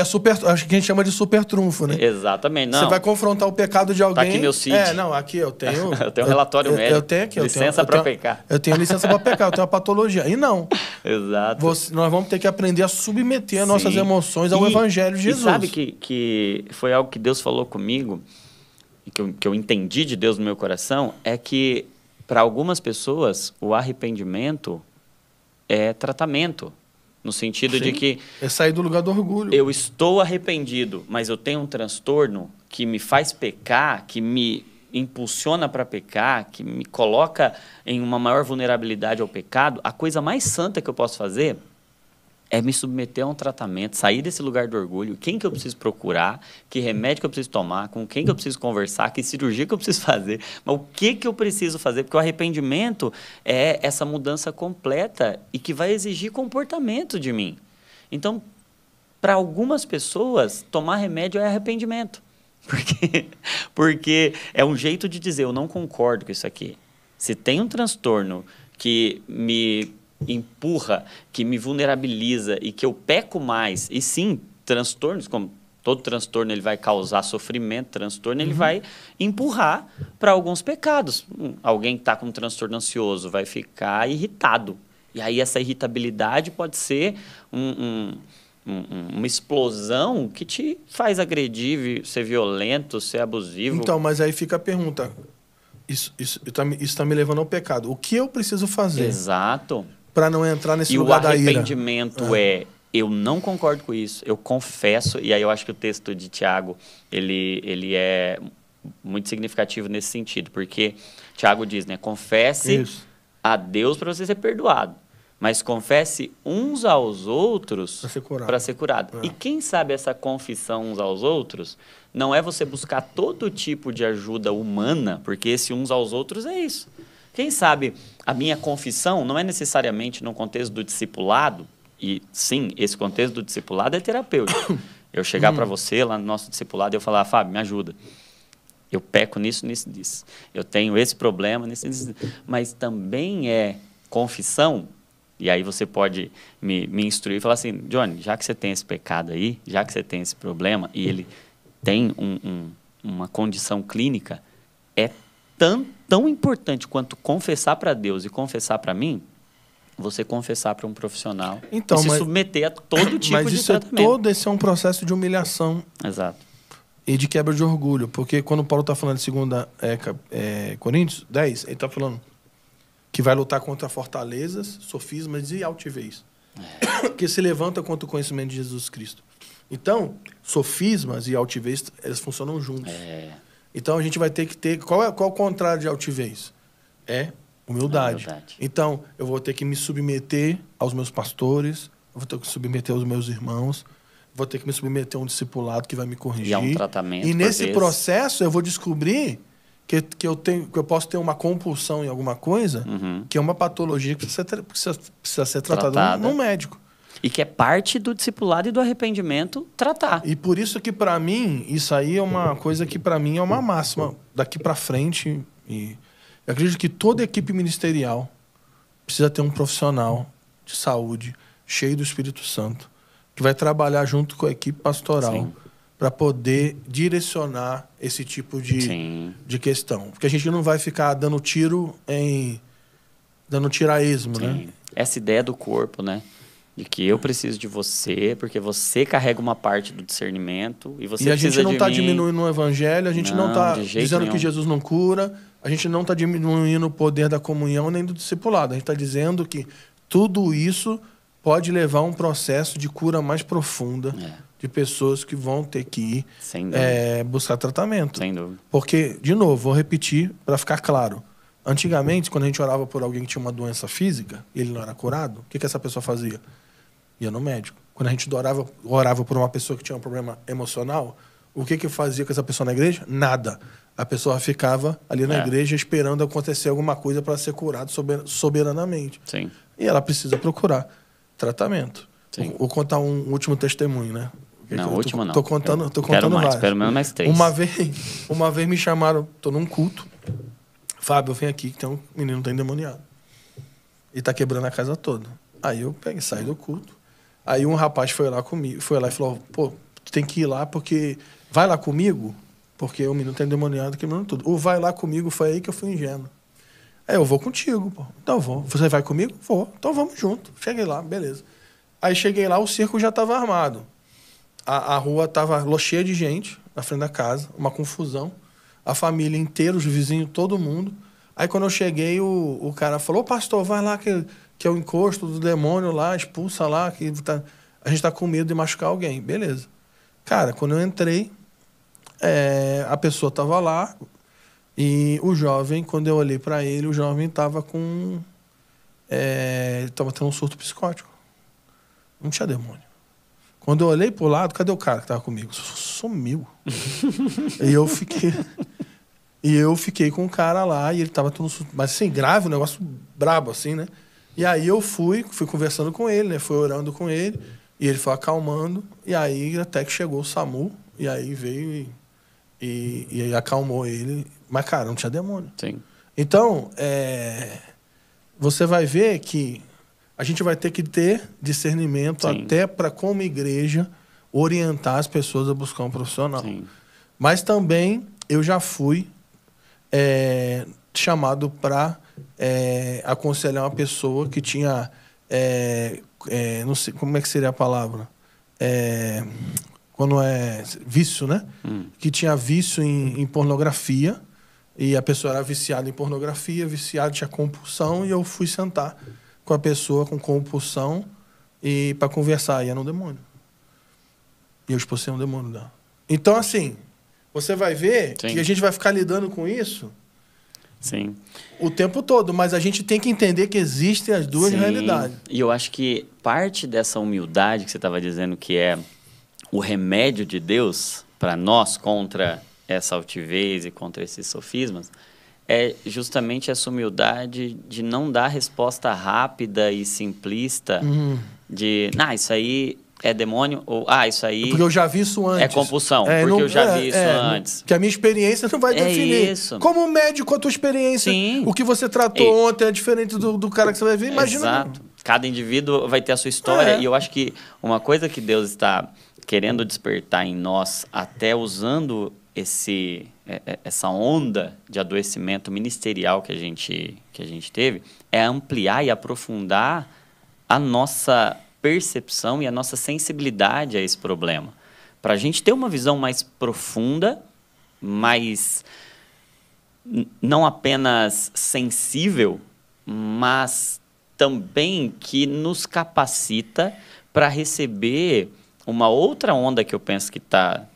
Super, acho que a gente chama de super trunfo, né? Exatamente. Não. Você vai confrontar o pecado de alguém. Tá aqui meu CID. Aqui eu tenho. Eu tenho um relatório médico. Eu tenho aqui. Licença para pecar. Eu tenho licença para pecar, eu tenho uma patologia. E não. Exato. Nós vamos ter que aprender a submeter as nossas emoções ao Evangelho de Jesus. E sabe que foi algo que Deus falou comigo, e que eu entendi de Deus no meu coração, é que para algumas pessoas o arrependimento é tratamento. No sentido de que... É sair do lugar do orgulho. Eu estou arrependido, mas eu tenho um transtorno que me faz pecar, que me impulsiona para pecar, que me coloca em uma maior vulnerabilidade ao pecado. A coisa mais santa que eu posso fazer é me submeter a um tratamento, sair desse lugar do orgulho. Quem que eu preciso procurar? Que remédio que eu preciso tomar? Com quem que eu preciso conversar? Que cirurgia que eu preciso fazer? Mas o que eu preciso fazer? Porque o arrependimento é essa mudança completa e que vai exigir comportamento de mim. Então, para algumas pessoas, tomar remédio é arrependimento. Porque é um jeito de dizer, eu não concordo com isso aqui. Se tem um transtorno que me empurra, que me vulnerabiliza e que eu peco mais, e sim, transtornos como todo transtorno ele vai causar sofrimento, transtorno ele vai empurrar para alguns pecados. Alguém que está com um transtorno ansioso vai ficar irritado. E aí essa irritabilidade pode ser uma explosão que te faz agredir, ser violento, ser abusivo. Então, mas aí fica a pergunta. Isso tá me levando ao pecado. O que eu preciso fazer? Exato. Para não entrar nesse lugar da ira? E o arrependimento eu não concordo com isso, eu confesso, e aí eu acho que o texto de Tiago, ele é muito significativo nesse sentido, porque Tiago diz, né, confesse a Deus para você ser perdoado, mas confesse uns aos outros para ser curado. E quem sabe essa confissão uns aos outros não é você buscar todo tipo de ajuda humana, porque esse uns aos outros é isso. Quem sabe a minha confissão não é necessariamente no contexto do discipulado, e sim, esse contexto do discipulado é terapêutico. Eu chegar para você lá no nosso discipulado e eu falar, Fábio, me ajuda. Eu peco nisso, nisso. Eu tenho esse problema, nisso. Mas também é confissão, e aí você pode me instruir e falar assim, Johnny, já que você tem esse pecado aí, já que você tem esse problema, e ele tem uma condição clínica, é tão importante quanto confessar para Deus e confessar para mim, você confessar para um profissional e se submeter a todo tipo de tratamento. Esse é um processo de humilhação. Exato. E de quebra de orgulho. Porque quando Paulo está falando de 2 Coríntios 10, ele está falando que vai lutar contra fortalezas, sofismas e altivez. Que se levanta contra o conhecimento de Jesus Cristo. Então, sofismas e altivez, eles funcionam juntos. Então, a gente vai ter que ter... Qual é o contrário de altivez? Humildade. Então, eu vou ter que me submeter aos meus pastores, eu vou ter que me submeter aos meus irmãos, vou ter que me submeter a um discipulado que vai me corrigir. E a um tratamento. E nesse processo eu vou descobrir que eu posso ter uma compulsão em alguma coisa, que é uma patologia que precisa ser tratada num médico. E que é parte do discipulado e do arrependimento tratar. E por isso que, para mim, isso aí é uma coisa que, para mim, é uma máxima. Daqui para frente... Eu acredito que toda equipe ministerial precisa ter um profissional de saúde cheio do Espírito Santo, que vai trabalhar junto com a equipe pastoral para poder direcionar esse tipo de questão. Porque a gente não vai ficar dando tiro dando tiro a esmo, né? Essa ideia do corpo, né? De que eu preciso de você, porque você carrega uma parte do discernimento e você precisa de mim. E a gente não está diminuindo o evangelho, a gente não está dizendo que Jesus não cura, a gente não está diminuindo o poder da comunhão nem do discipulado. A gente está dizendo que tudo isso pode levar a um processo de cura mais profunda de pessoas que vão ter que ir buscar tratamento. Sem dúvida. Porque, de novo, vou repetir para ficar claro. Antigamente, quando a gente orava por alguém que tinha uma doença física e ele não era curado, o que essa pessoa fazia? Ia no médico. Quando a gente orava por uma pessoa que tinha um problema emocional, o que fazia com essa pessoa na igreja? Nada. A pessoa ficava ali na igreja esperando acontecer alguma coisa para ser curada soberanamente. Sim. E ela precisa procurar tratamento. Vou contar um último testemunho, né? Não, último não. Tô contando quero mais, vários. Pelo menos mais 3. Uma vez me chamaram, tô num culto. Fábio, vem aqui que tem um menino que tá endemoniado. E tá quebrando a casa toda. Aí eu saí do culto. Aí um rapaz foi lá e falou, pô, tu tem que ir lá porque... Vai lá comigo, porque o menino tá endemoniado, quebrando tudo. Ou vai lá comigo, foi aí que eu fui ingênuo. Aí eu vou contigo, pô. Então eu vou. Você vai comigo? Vou. Então vamos junto. Cheguei lá, beleza. Aí cheguei lá, o circo já estava armado. A rua estava cheia de gente na frente da casa, uma confusão. A família inteira, os vizinhos, todo mundo. Aí quando eu cheguei, o cara falou, pastor, vai lá que é o encosto do demônio lá, expulsa lá, a gente tá com medo de machucar alguém. Beleza. Cara, quando eu entrei, a pessoa estava lá e o jovem, quando eu olhei para ele, o jovem estava estava tendo um surto psicótico. Não tinha demônio. Quando eu olhei pro lado, cadê o cara que estava comigo? Sumiu. E eu fiquei com o cara lá e ele estava todo surto. Mas assim, grave, um negócio brabo assim, né? E aí eu fui conversando com ele, né? Fui orando com ele e ele foi acalmando. E aí até que chegou o SAMU e aí veio e acalmou ele. Mas, cara, não tinha demônio. Sim. Então, você vai ver que a gente vai ter que ter discernimento até para, como igreja, orientar as pessoas a buscar um profissional. Sim. Mas também eu já fui chamado para aconselhar uma pessoa que tinha... não sei como é que seria a palavra. Quando é vício, né? Que tinha vício em pornografia. E a pessoa era viciada em pornografia, viciada, tinha compulsão. E eu fui sentar com a pessoa com compulsão e para conversar. E era um demônio. E eu expulsei um demônio dela. Então, assim, você vai ver Sim. que a gente vai ficar lidando com isso... Sim. O tempo todo, mas a gente tem que entender que existem as duas realidades. E eu acho que parte dessa humildade que você estava dizendo, que é o remédio de Deus para nós contra essa altivez e contra esses sofismas, é justamente essa humildade de não dar resposta rápida e simplista de, isso aí é demônio, ou isso aí porque eu já vi isso antes. É compulsão, porque eu já vi isso antes. Que a minha experiência não vai definir. Isso. Como médico, a tua experiência, Sim. O que você tratou ontem é diferente do cara que você vai ver, imagina. Exato. Cada indivíduo vai ter a sua história, e eu acho que uma coisa que Deus está querendo despertar em nós, até usando essa onda de adoecimento ministerial que a gente teve, é ampliar e aprofundar a nossa percepção e a nossa sensibilidade a esse problema. Para a gente ter uma visão mais profunda, mais não apenas sensível, mas também que nos capacita para receber uma outra onda que eu penso que tá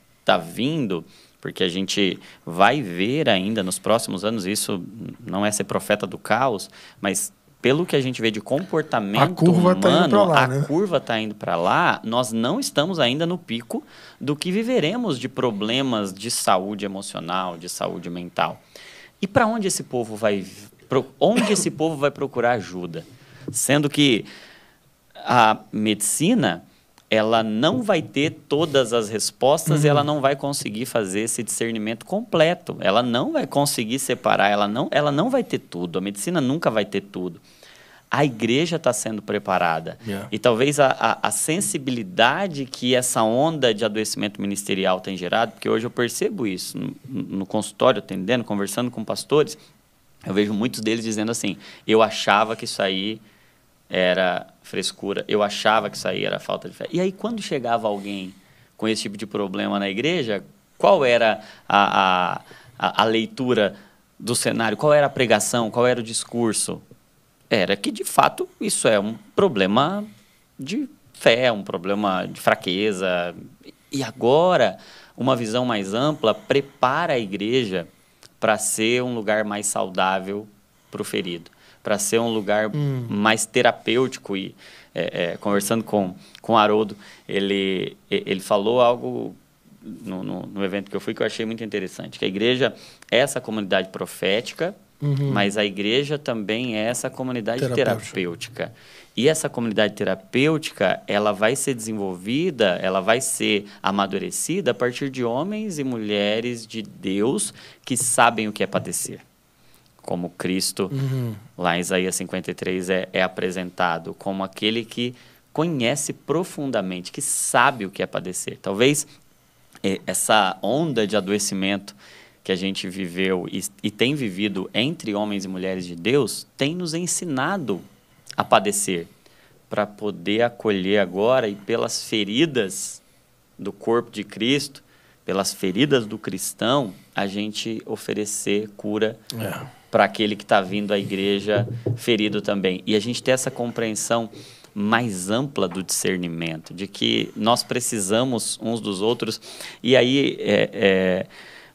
vindo, porque a gente vai ver ainda nos próximos anos, isso não é ser profeta do caos, mas pelo que a gente vê de comportamento humano, a curva está indo para lá, nós não estamos ainda no pico do que viveremos de problemas de saúde emocional, de saúde mental. E para onde esse povo vai procurar ajuda? Sendo que a medicina, ela não vai ter todas as respostas, e ela não vai conseguir fazer esse discernimento completo. Ela não vai conseguir separar, ela não vai ter tudo. A medicina nunca vai ter tudo. A igreja está sendo preparada. E talvez a sensibilidade que essa onda de adoecimento ministerial tem gerado, porque hoje eu percebo isso no consultório, atendendo, conversando com pastores, eu vejo muitos deles dizendo assim, eu achava que isso aí era frescura, eu achava que isso aí era falta de fé. E aí, quando chegava alguém com esse tipo de problema na igreja, qual era a leitura do cenário? Qual era a pregação? Qual era o discurso? Era que, de fato, isso é um problema de fé, um problema de fraqueza. E agora, uma visão mais ampla prepara a igreja para ser um lugar mais saudável para o ferido, para ser um lugar mais terapêutico. E conversando com o Haroldo, ele falou algo no evento que eu fui que eu achei muito interessante, que a igreja é essa comunidade profética, mas a igreja também é essa comunidade terapêutica. E essa comunidade terapêutica, ela vai ser desenvolvida, ela vai ser amadurecida a partir de homens e mulheres de Deus que sabem o que é padecer. Como Cristo, lá em Isaías 53, é apresentado como aquele que conhece profundamente, que sabe o que é padecer. Talvez essa onda de adoecimento que a gente viveu e tem vivido entre homens e mulheres de Deus, tem nos ensinado a padecer, para poder acolher agora e pelas feridas do corpo de Cristo, pelas feridas do cristão, a gente oferecer cura para aquele que está vindo à igreja ferido também. E a gente ter essa compreensão mais ampla do discernimento, de que nós precisamos uns dos outros. E aí,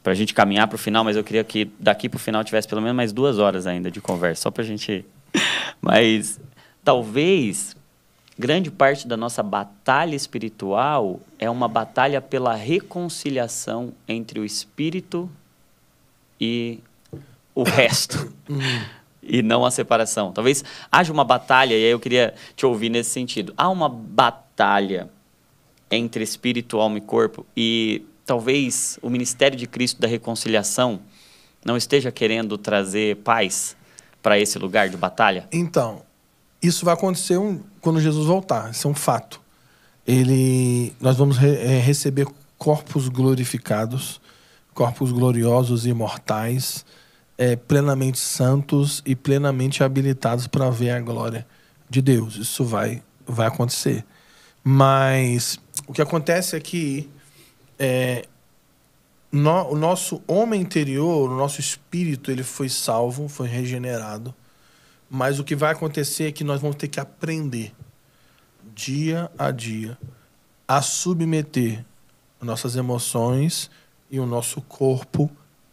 para a gente caminhar para o final, mas eu queria que daqui para o final tivesse pelo menos mais 2 horas ainda de conversa, só para a gente... Mas talvez grande parte da nossa batalha espiritual é uma batalha pela reconciliação entre o espírito e o resto, e não a separação. Talvez haja uma batalha, e aí eu queria te ouvir nesse sentido. Há uma batalha entre espírito, alma e corpo, e talvez o ministério de Cristo da reconciliação não esteja querendo trazer paz para esse lugar de batalha? Então, isso vai acontecer quando Jesus voltar, isso é um fato. nós vamos receber corpos glorificados, corpos gloriosos e imortais, plenamente santos e plenamente habilitados para ver a glória de Deus. Isso vai acontecer. Mas o que acontece é que o nosso homem interior, o nosso espírito, ele foi salvo, foi regenerado. Mas o que vai acontecer é que nós vamos ter que aprender, dia a dia, a submeter nossas emoções e o nosso corpo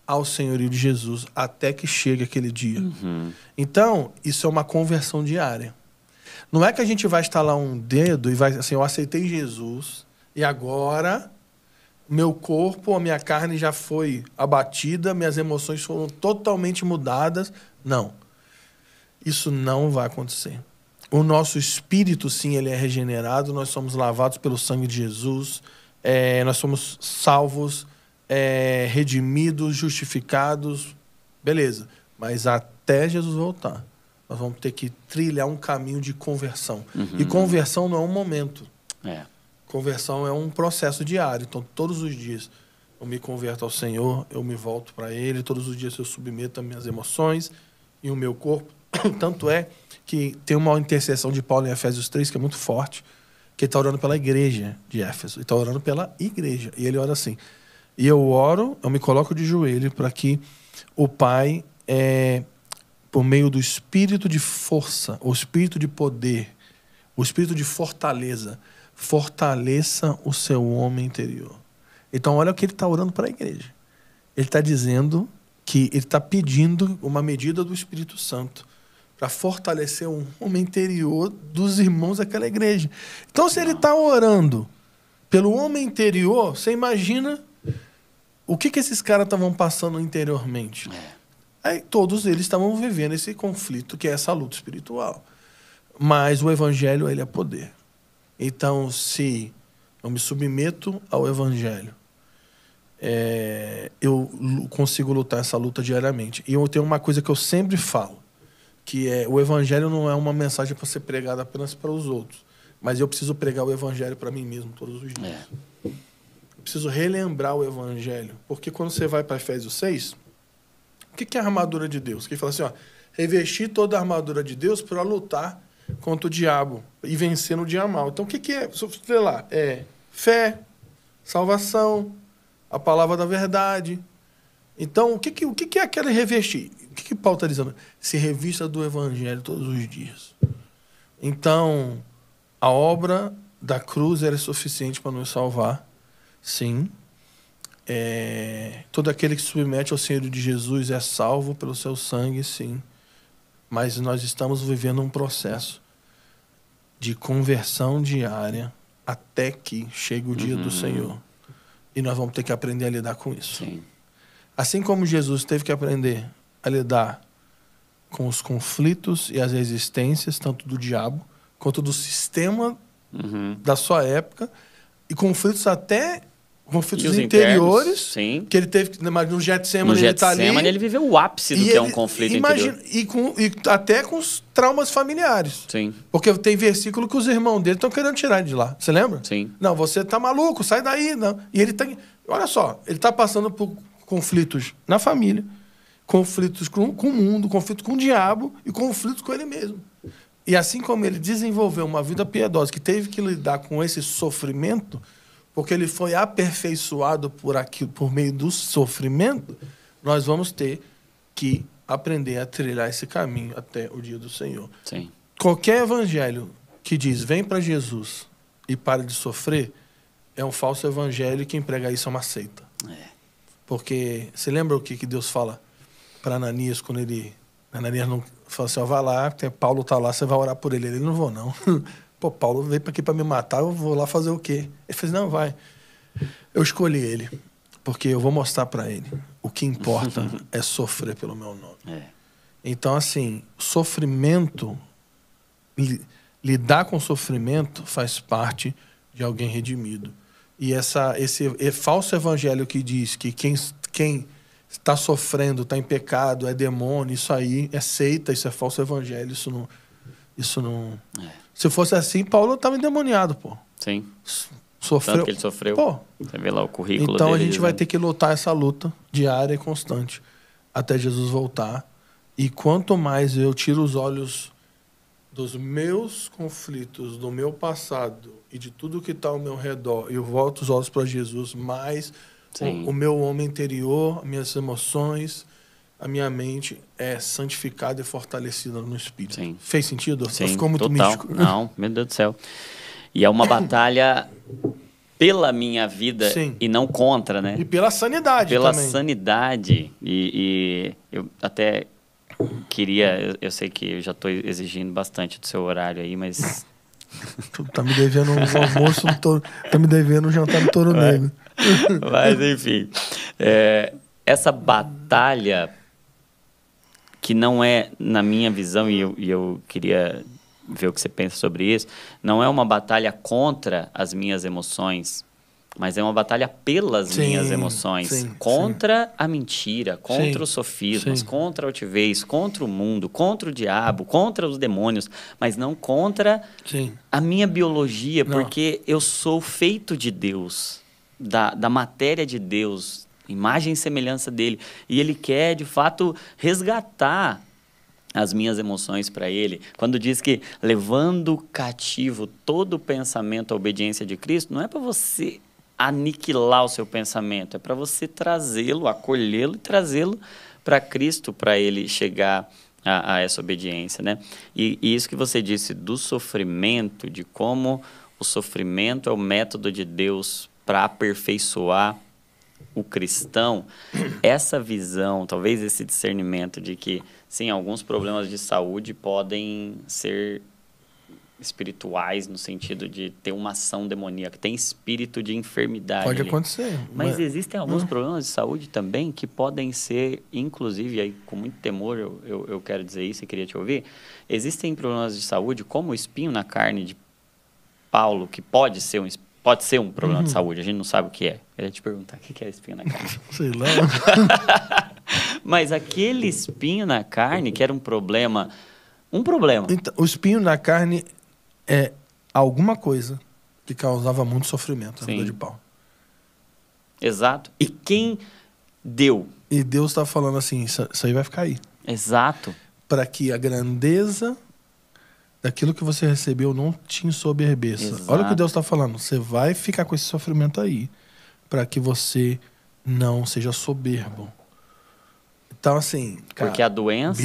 ao senhorio de Jesus, até que chegue aquele dia. Uhum. Então, isso é uma conversão diária. Não é que a gente vai estalar um dedo e vai assim, eu aceitei Jesus e agora meu corpo, a minha carne já foi abatida, minhas emoções foram totalmente mudadas. Não. Isso não vai acontecer. O nosso espírito, sim, ele é regenerado, nós somos lavados pelo sangue de Jesus, nós somos salvos, redimidos, justificados, beleza. Mas até Jesus voltar, nós vamos ter que trilhar um caminho de conversão. Uhum. E conversão não é um momento. Conversão é um processo diário. Então, todos os dias eu me converto ao Senhor, eu me volto para Ele, todos os dias eu submeto as minhas emoções e o meu corpo. Tanto é que tem uma intercessão de Paulo em Efésios 3, que é muito forte, que ele está orando pela igreja de Éfeso. Ele está orando pela igreja. E ele ora assim. E eu oro, eu me coloco de joelho para que o Pai, por meio do espírito de força, o espírito de poder, o espírito de fortaleza, fortaleça o seu homem interior. Então, olha o que ele está orando para a igreja. Ele está dizendo que ele está pedindo uma medida do Espírito Santo para fortalecer um homem interior dos irmãos daquela igreja. Então, se ele está orando pelo homem interior, você imagina o que esses caras estavam passando interiormente. Aí, todos eles estavam vivendo esse conflito, que é essa luta espiritual. Mas o evangelho, ele é poder. Então, se eu me submeto ao evangelho, eu consigo lutar essa luta diariamente. E eu tenho uma coisa que eu sempre falo, que o evangelho não é uma mensagem para ser pregada apenas para os outros, mas eu preciso pregar o evangelho para mim mesmo todos os dias. Eu preciso relembrar o evangelho, porque quando você vai para Efésios 6, o que é a armadura de Deus? Que ele fala assim, revestir toda a armadura de Deus para lutar contra o diabo e vencer no dia mal. Então, o que é? Sei lá, fé, salvação, a palavra da verdade. Então, o que é aquele revestir? O que Paulo está dizendo? Se revista do evangelho todos os dias. Então, a obra da cruz era suficiente para nos salvar, sim. Todo aquele que se submete ao senhorio de Jesus é salvo pelo seu sangue, sim. Mas nós estamos vivendo um processo de conversão diária até que chegue o dia do Senhor. E nós vamos ter que aprender a lidar com isso. Sim. Assim como Jesus teve que aprender a lidar com os conflitos e as resistências, tanto do diabo, quanto do sistema da sua época, e conflitos conflitos interiores, sim. Que ele teve, no Getsemane, ele está ali. Ele viveu o ápice do que é um conflito interior. E até com os traumas familiares. Sim. Porque tem versículo que os irmãos dele estão querendo tirar ele de lá. Você lembra? Sim. Não, você tá maluco, sai daí. Não. E ele tem... Olha só, ele está passando por conflitos na família, conflitos com o mundo, conflitos com o diabo e conflitos com ele mesmo. E assim como ele desenvolveu uma vida piedosa que teve que lidar com esse sofrimento, porque ele foi aperfeiçoado por meio do sofrimento, nós vamos ter que aprender a trilhar esse caminho até o dia do Senhor. Sim. Qualquer evangelho que diz, vem para Jesus e para de sofrer, é um falso evangelho e quem prega isso é uma seita. Porque, você lembra o que Deus fala para Ananias quando Ananias não fala assim, vai lá, Paulo está lá, você vai orar por ele. Ele, não vou não. Pô, Paulo veio aqui para me matar, eu vou lá fazer o quê? Ele fez, não, vai. Eu escolhi ele, porque eu vou mostrar para ele. O que importa é sofrer pelo meu nome. Então, assim, sofrimento, lidar com sofrimento faz parte de alguém redimido. E esse falso evangelho que diz que quem está sofrendo, está em pecado, é demônio, isso aí é seita, isso é falso evangelho, isso não... Se fosse assim, Paulo estava endemoniado, pô. Sim. Sofreu. Tanto que ele sofreu. Pô, você vê lá o currículo então dele, a gente vai ter que lutar essa luta diária e constante até Jesus voltar. E quanto mais eu tiro os olhos dos meus conflitos, do meu passado e de tudo que está ao meu redor, eu volto os olhos para Jesus, mais o meu homem interior, minhas emoções, a minha mente é santificada e fortalecida no Espírito. Sim. Fez sentido? Sim, ficou muito total. místico. Não, meu Deus do céu. E é uma batalha pela minha vida. Sim. E não contra, né? E pela sanidade pela também. Pela sanidade. E eu até queria... Eu sei que eu já estou exigindo bastante do seu horário aí, mas... Tu tá me devendo um almoço, tá me devendo um jantar no Touro Negro. Mas, enfim. Essa batalha que não é, na minha visão, e eu queria ver o que você pensa sobre isso, não é uma batalha contra as minhas emoções, mas é uma batalha pelas minhas emoções, contra a mentira, contra os sofismas, contra a altivez, contra o mundo, contra o diabo, contra os demônios, mas não contra a minha biologia, porque eu sou feito de Deus, da matéria de Deus, imagem e semelhança dele, e ele quer, de fato, resgatar as minhas emoções para ele. Quando diz que levando cativo todo o pensamento à obediência de Cristo, não é para você aniquilar o seu pensamento, é para você trazê-lo, acolhê-lo e trazê-lo para Cristo, para ele chegar a essa obediência, né? E isso que você disse do sofrimento, de como o sofrimento é o método de Deus para aperfeiçoar o cristão, essa visão, talvez esse discernimento de que, sim, alguns problemas de saúde podem ser espirituais, no sentido de ter uma ação demoníaca, tem espírito de enfermidade. Pode ali. Acontecer. Mas existem alguns problemas de saúde também que podem ser, inclusive, aí, com muito temor eu quero dizer isso e queria te ouvir, existem problemas de saúde, como o espinho na carne de Paulo, que pode ser um problema de saúde, a gente não sabe o que é. Eu ia te perguntar, o que é espinho na carne? Sei lá. Mas aquele espinho na carne, que era um problema... Então, o espinho na carne é alguma coisa que causava muito sofrimento na vida de Paulo. Exato. E quem deu? E Deus está falando assim, isso aí vai ficar aí. Exato. Para que a grandeza daquilo que você recebeu não te ensoberbeça. Exato. Olha o que Deus está falando. Você vai ficar com esse sofrimento aí para que você não seja soberbo. Então, assim... Cara, porque a doença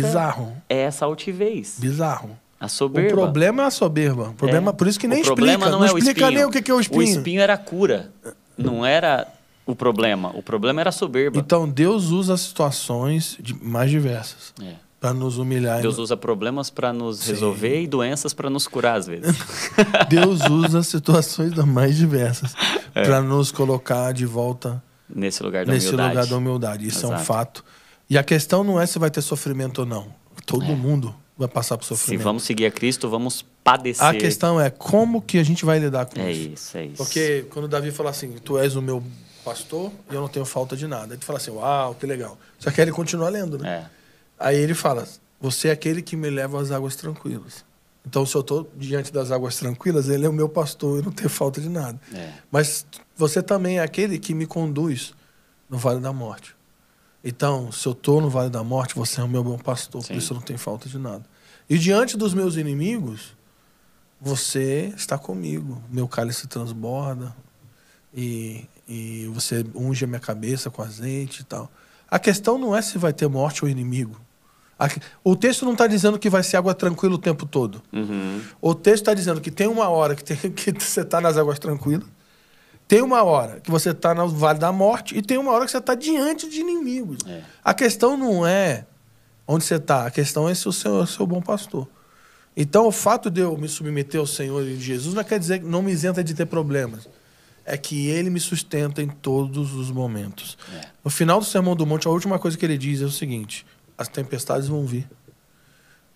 é essa altivez. Bizarro. A soberba. O problema é a soberba. O problema, por isso que nem explica. Não explica nem o que é o espinho. O espinho era a cura. Não era o problema. O problema era a soberba. Então, Deus usa situações mais diversas. Para nos humilhar. Deus usa problemas para nos resolver e doenças para nos curar, às vezes. Deus usa situações das mais diversas para nos colocar de volta nesse lugar da humildade. Isso é um fato. E a questão não é se vai ter sofrimento ou não. Todo mundo vai passar por sofrimento. Se vamos seguir a Cristo, vamos padecer. A questão é como que a gente vai lidar com isso. É isso. Porque quando Davi fala assim, tu és o meu pastor e eu não tenho falta de nada. Aí tu fala assim, uau, que legal. Só que ele continua lendo, né? Aí ele fala, você é aquele que me leva às águas tranquilas. Então, se eu estou diante das águas tranquilas, ele é o meu pastor, eu não tenho falta de nada. Mas você também é aquele que me conduz no vale da morte. Então, se eu estou no vale da morte, você é o meu bom pastor, por isso eu não tenho falta de nada. E diante dos meus inimigos, você está comigo. Meu cálice transborda e você unge a minha cabeça com azeite e tal. A questão não é se vai ter morte ou inimigo. O texto não está dizendo que vai ser água tranquila o tempo todo. O texto está dizendo que tem uma hora que você está nas águas tranquilas, tem uma hora que você está no vale da morte e tem uma hora que você está diante de inimigos. A questão não é onde você está, a questão é se o Senhor é o seu bom pastor. Então, o fato de eu me submeter ao Senhor e de Jesus não quer dizer que não me isenta de ter problemas. É que Ele me sustenta em todos os momentos. No final do Sermão do Monte, a última coisa que ele diz é o seguinte: as tempestades vão vir.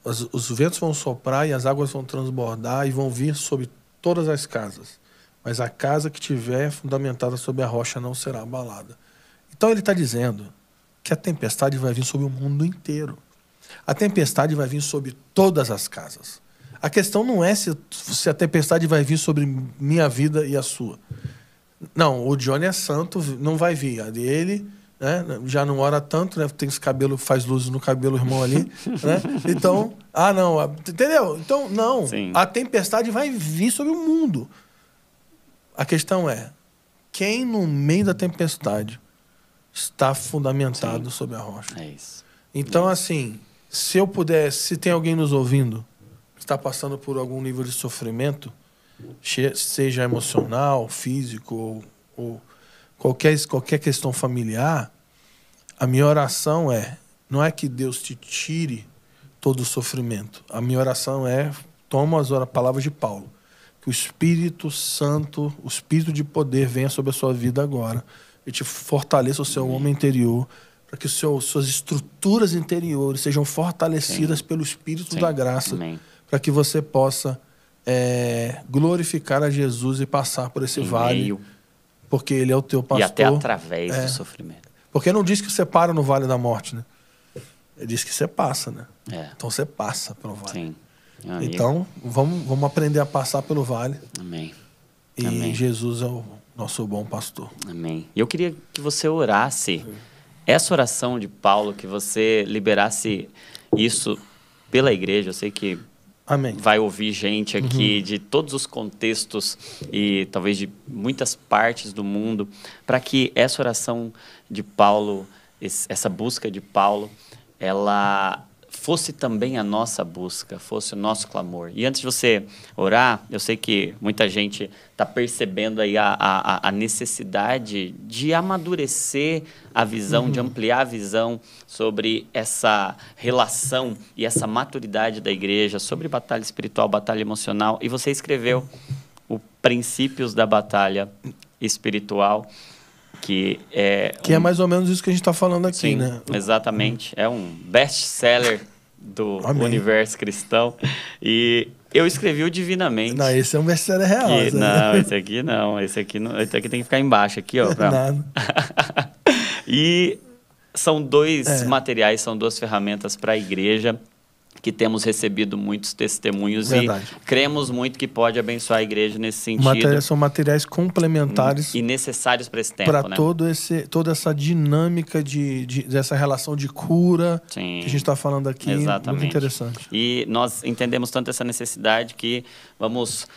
Os ventos vão soprar e as águas vão transbordar e vão vir sobre todas as casas. Mas a casa que tiver fundamentada sobre a rocha não será abalada. Então ele está dizendo que a tempestade vai vir sobre o mundo inteiro. A tempestade vai vir sobre todas as casas. A questão não é se a tempestade vai vir sobre minha vida e a sua. Não, o Johnny é santo, não vai vir. A dele, né, já não ora tanto, né? Tem esse cabelo, faz luz no cabelo, o irmão ali. Né? Então, não. Entendeu? Então, não. Sim. A tempestade vai vir sobre o mundo. A questão é, quem no meio da tempestade está fundamentado sobre a rocha? É isso. Então, assim, se eu pudesse, se tem alguém nos ouvindo que está passando por algum nível de sofrimento, seja emocional, físico ou qualquer questão familiar, a minha oração não é que Deus te tire todo o sofrimento. A minha oração toma as palavras de Paulo, que o Espírito Santo, o Espírito de poder venha sobre a sua vida agora e te fortaleça o seu homem interior, para que suas estruturas interiores sejam fortalecidas pelo Espírito da graça, para que você possa glorificar a Jesus e passar por esse vale, porque Ele é o teu pastor. E até através do sofrimento. Porque não diz que você para no vale da morte, né? Ele diz que você passa, né? Então você passa pelo vale. Sim. Então, vamos aprender a passar pelo vale. Amém. E Amém. Jesus é o nosso bom pastor. Amém. E eu queria que você orasse essa oração de Paulo, que você liberasse isso pela igreja. Eu sei que Amém. Vai ouvir gente aqui de todos os contextos e talvez de muitas partes do mundo, para que essa oração de Paulo, essa busca de Paulo, ela fosse também a nossa busca, fosse o nosso clamor. E antes de você orar, eu sei que muita gente está percebendo aí a necessidade de amadurecer a visão, de ampliar a visão sobre essa relação e essa maturidade da igreja, sobre batalha espiritual, batalha emocional. E você escreveu o Princípios da Batalha Espiritual, que é mais ou menos isso que a gente está falando aqui, sim, né? Exatamente. É um best-seller do universo cristão. E eu escrevi o Divinamente. Não, esse é um best-seller real. Não, esse aqui não. Esse aqui tem que ficar embaixo aqui, ó. Nada. E são dois materiais, são duas ferramentas para a igreja, que temos recebido muitos testemunhos. Verdade. E cremos muito que pode abençoar a igreja nesse sentido. São materiais complementares e necessários para esse tempo, para né? Toda essa dinâmica dessa relação de cura. Sim. Que a gente está falando aqui. Exatamente. Muito interessante. E nós entendemos tanto essa necessidade que vamos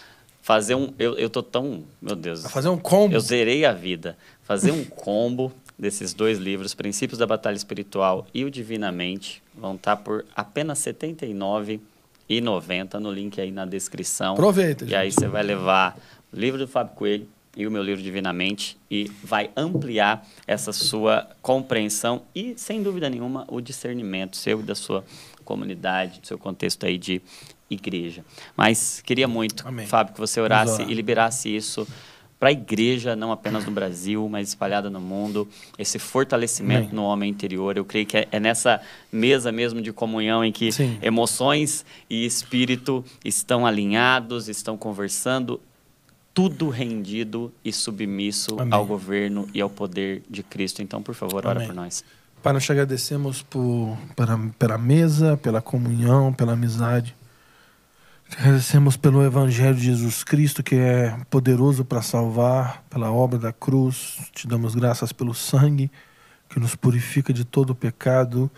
fazer eu tô tão... Meu Deus. Fazer um combo. Eu zerei a vida. Fazer um combo desses dois livros, Princípios da Batalha Espiritual e o Divinamente, vão estar por apenas R$ 79,90 no link aí na descrição. Aproveita, gente. E aí você vai levar o livro do Fábio Coelho e o meu livro Divinamente e vai ampliar essa sua compreensão e, sem dúvida nenhuma, o discernimento seu e da sua comunidade, do seu contexto aí de igreja. Mas queria muito, Amém. Fábio, que você orasse e liberasse isso para a igreja, não apenas no Brasil, mas espalhada no mundo, esse fortalecimento no homem interior. Eu creio que é nessa mesa mesmo de comunhão em que emoções e espírito estão alinhados, estão conversando, tudo rendido e submisso ao governo e ao poder de Cristo. Então, por favor, ora por nós. Pai, nós te agradecemos pela mesa, pela comunhão, pela amizade. Agradecemos pelo Evangelho de Jesus Cristo, que é poderoso para salvar, pela obra da cruz. Te damos graças pelo sangue que nos purifica de todo o pecado,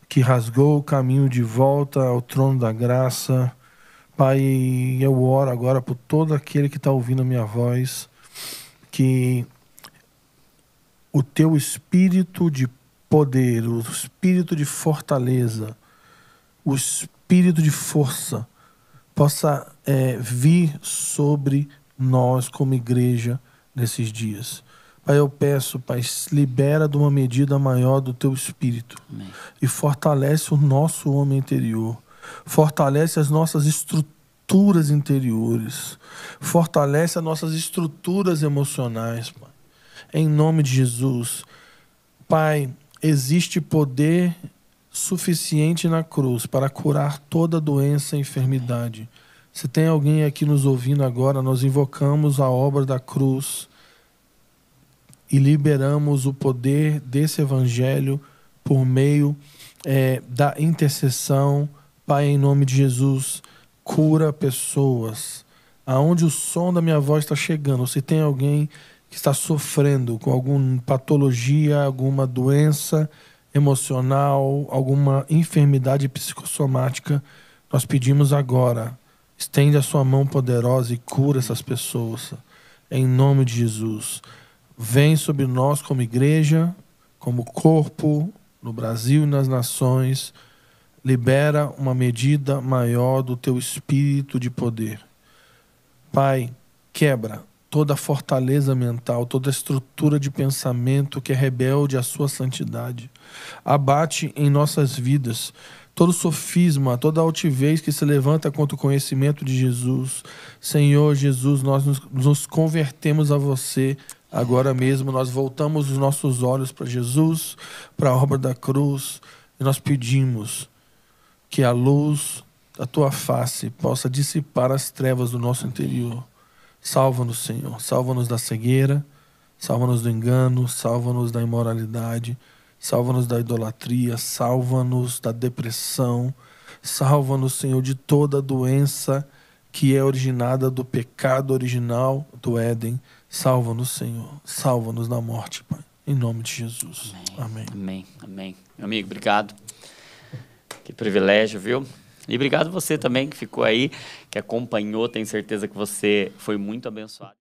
que rasgou o caminho de volta ao trono da graça. Pai, eu oro agora por todo aquele que está ouvindo a minha voz, que o teu espírito de poder, o espírito de fortaleza, o espírito de força, possa vir sobre nós como igreja nesses dias. Pai, eu peço, Pai, libera de uma medida maior do teu espírito. Amém. E fortalece o nosso homem interior, fortalece as nossas estruturas interiores, fortalece as nossas estruturas emocionais, Pai. Em nome de Jesus. Pai, existe poder suficiente na cruz para curar toda doença e enfermidade. Se tem alguém aqui nos ouvindo agora, nós invocamos a obra da cruz e liberamos o poder desse evangelho por meio da intercessão. Pai, em nome de Jesus, cura pessoas. Aonde o som da minha voz está chegando, se tem alguém que está sofrendo com alguma patologia, alguma doença emocional, alguma enfermidade psicossomática, nós pedimos agora, estende a sua mão poderosa e cura essas pessoas, em nome de Jesus. Vem sobre nós como igreja, como corpo, no Brasil e nas nações, libera uma medida maior do teu espírito de poder. Pai, quebra toda a fortaleza mental, toda a estrutura de pensamento que é rebelde à sua santidade. Abate em nossas vidas todo sofisma, toda altivez que se levanta contra o conhecimento de Jesus. Senhor Jesus, nós nos convertemos a você agora mesmo. Nós voltamos os nossos olhos para Jesus, para a obra da cruz, e nós pedimos que a luz da tua face possa dissipar as trevas do nosso interior. Salva-nos, Senhor. Salva-nos da cegueira, salva-nos do engano, salva-nos da imoralidade, salva-nos da idolatria, salva-nos da depressão, salva-nos, Senhor, de toda doença que é originada do pecado original do Éden. Salva-nos, Senhor. Salva-nos da morte, Pai. Em nome de Jesus. Amém. Amém. Amém. Meu amigo, obrigado. Que privilégio, viu? E obrigado você também que ficou aí, que acompanhou. Tenho certeza que você foi muito abençoado.